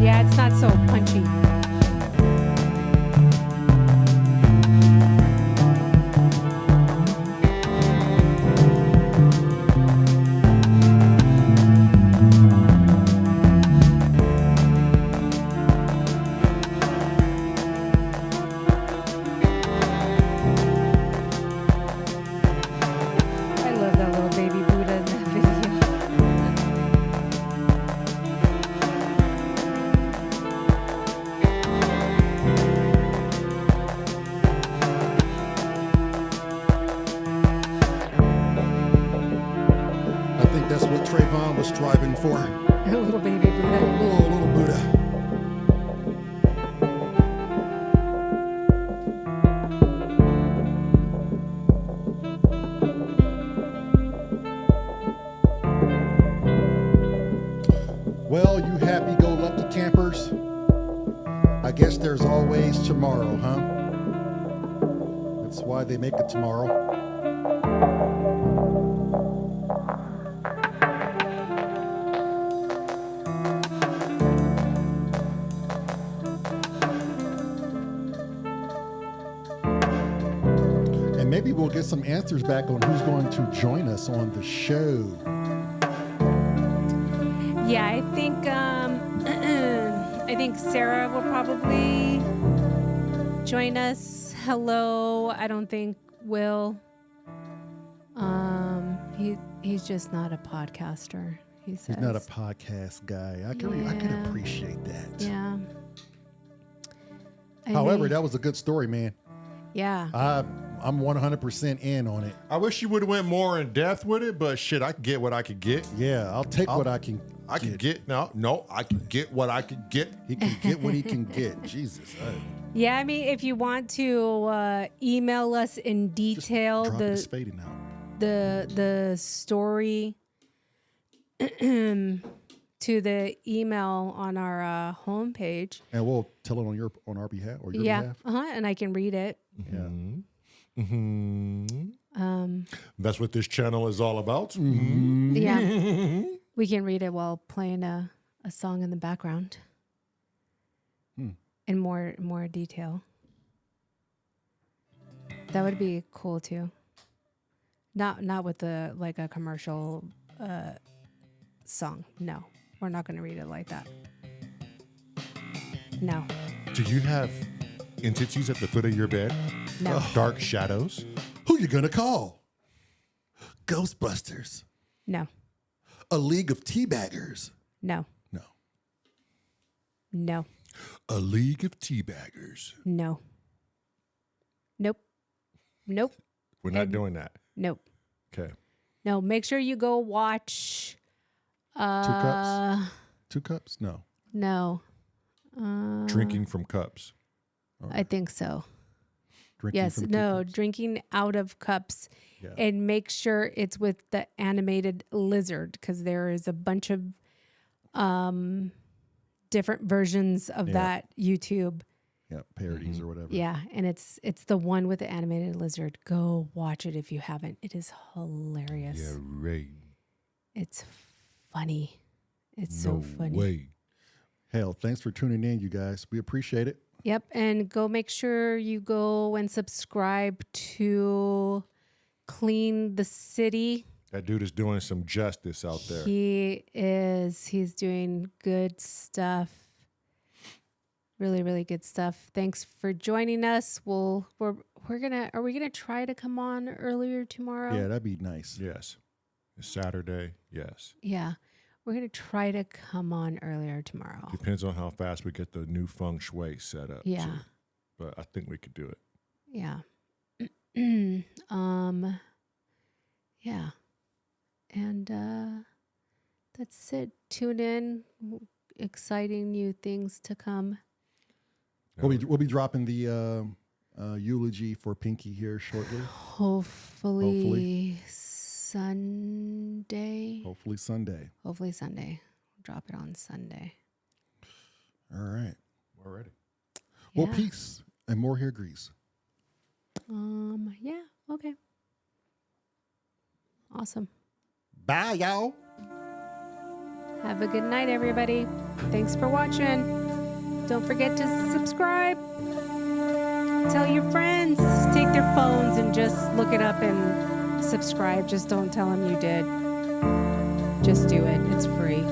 Yeah, it's not so punchy. I love that little baby Buddha in that video. I think that's what Trayvon was striving for. A little baby Buddha. Oh, little Buddha. Well, you happy-go-lucky campers, I guess there's always tomorrow, huh? That's why they make it tomorrow. And maybe we'll get some answers back on who's going to join us on the show. Yeah, I think I think Sarah will probably join us. Hello, I don't think Will. He's just not a podcaster. He says He's not a podcast guy. I can Yeah. appreciate that. Yeah. I However, think- that was a good story, man. yeah. I'm 100% in on it. I wish you would have went more in depth with it, but shit, I could get what I could get. Yeah, I'll take what I can. I could get I could get what I could get. He can get what he can get. Jesus, Yeah, I mean, if you want to email us in detail drop his fading out. the story to the email on our homepage. And we'll tell it on our behalf or your Yeah, behalf. and I can read it. Yeah. That's what this channel is all about. Yeah, we can read it while playing a song in the background in more detail. That would be cool too. Not with like a commercial song. No, we're not going to read it like that. No. Do you have entities at the foot of your bed? No. Dark shadows? Who you gonna call? Ghostbusters. No. A league of teabaggers. No. No. No. A league of teabaggers. No. Nope. Nope. We're not doing that. Nope. Okay. No. Make sure you go watch. 2 cups? 2 cups? No. No. Drinking from cups. I think so. Drinking Yes. from 2 No. cups. Drinking out of cups. Yeah. And make sure it's with the animated lizard, because there is a bunch of different versions of that YouTube. Yeah, parodies or whatever. Yeah, and it's the one with the animated lizard. Go watch it if you haven't. It is hilarious. Yeah, right. It's funny. It's so funny. Way. Hell, thanks for tuning in, you guys. We appreciate it. Yep, and go make sure you go and subscribe to Clean the City. That dude is doing some justice out there. He is. He's doing good stuff. Really, really good stuff. Thanks for joining us. Are we gonna try to come on earlier tomorrow? Yeah, that'd be nice. Yes. It's Saturday. Yes. Yeah. We're gonna try to come on earlier tomorrow. Depends on how fast we get the new feng shui set up. Yeah. too. But I think we could do it. Yeah. Yeah. And that's it. Tune in. Exciting new things to come. We'll be dropping the eulogy for Pinky here shortly. Hopefully Sunday. Hopefully Sunday. Hopefully Sunday. Drop it on Sunday. All right. We're ready. Well, Yeah. peace and more hair grease. Yeah. Okay. Awesome. Bye, y'all. Have a good night, everybody. Thanks for watching. Don't forget to subscribe. Tell your friends. Take their phones and just look it up and subscribe. Just don't tell them you did. Just do it. It's free.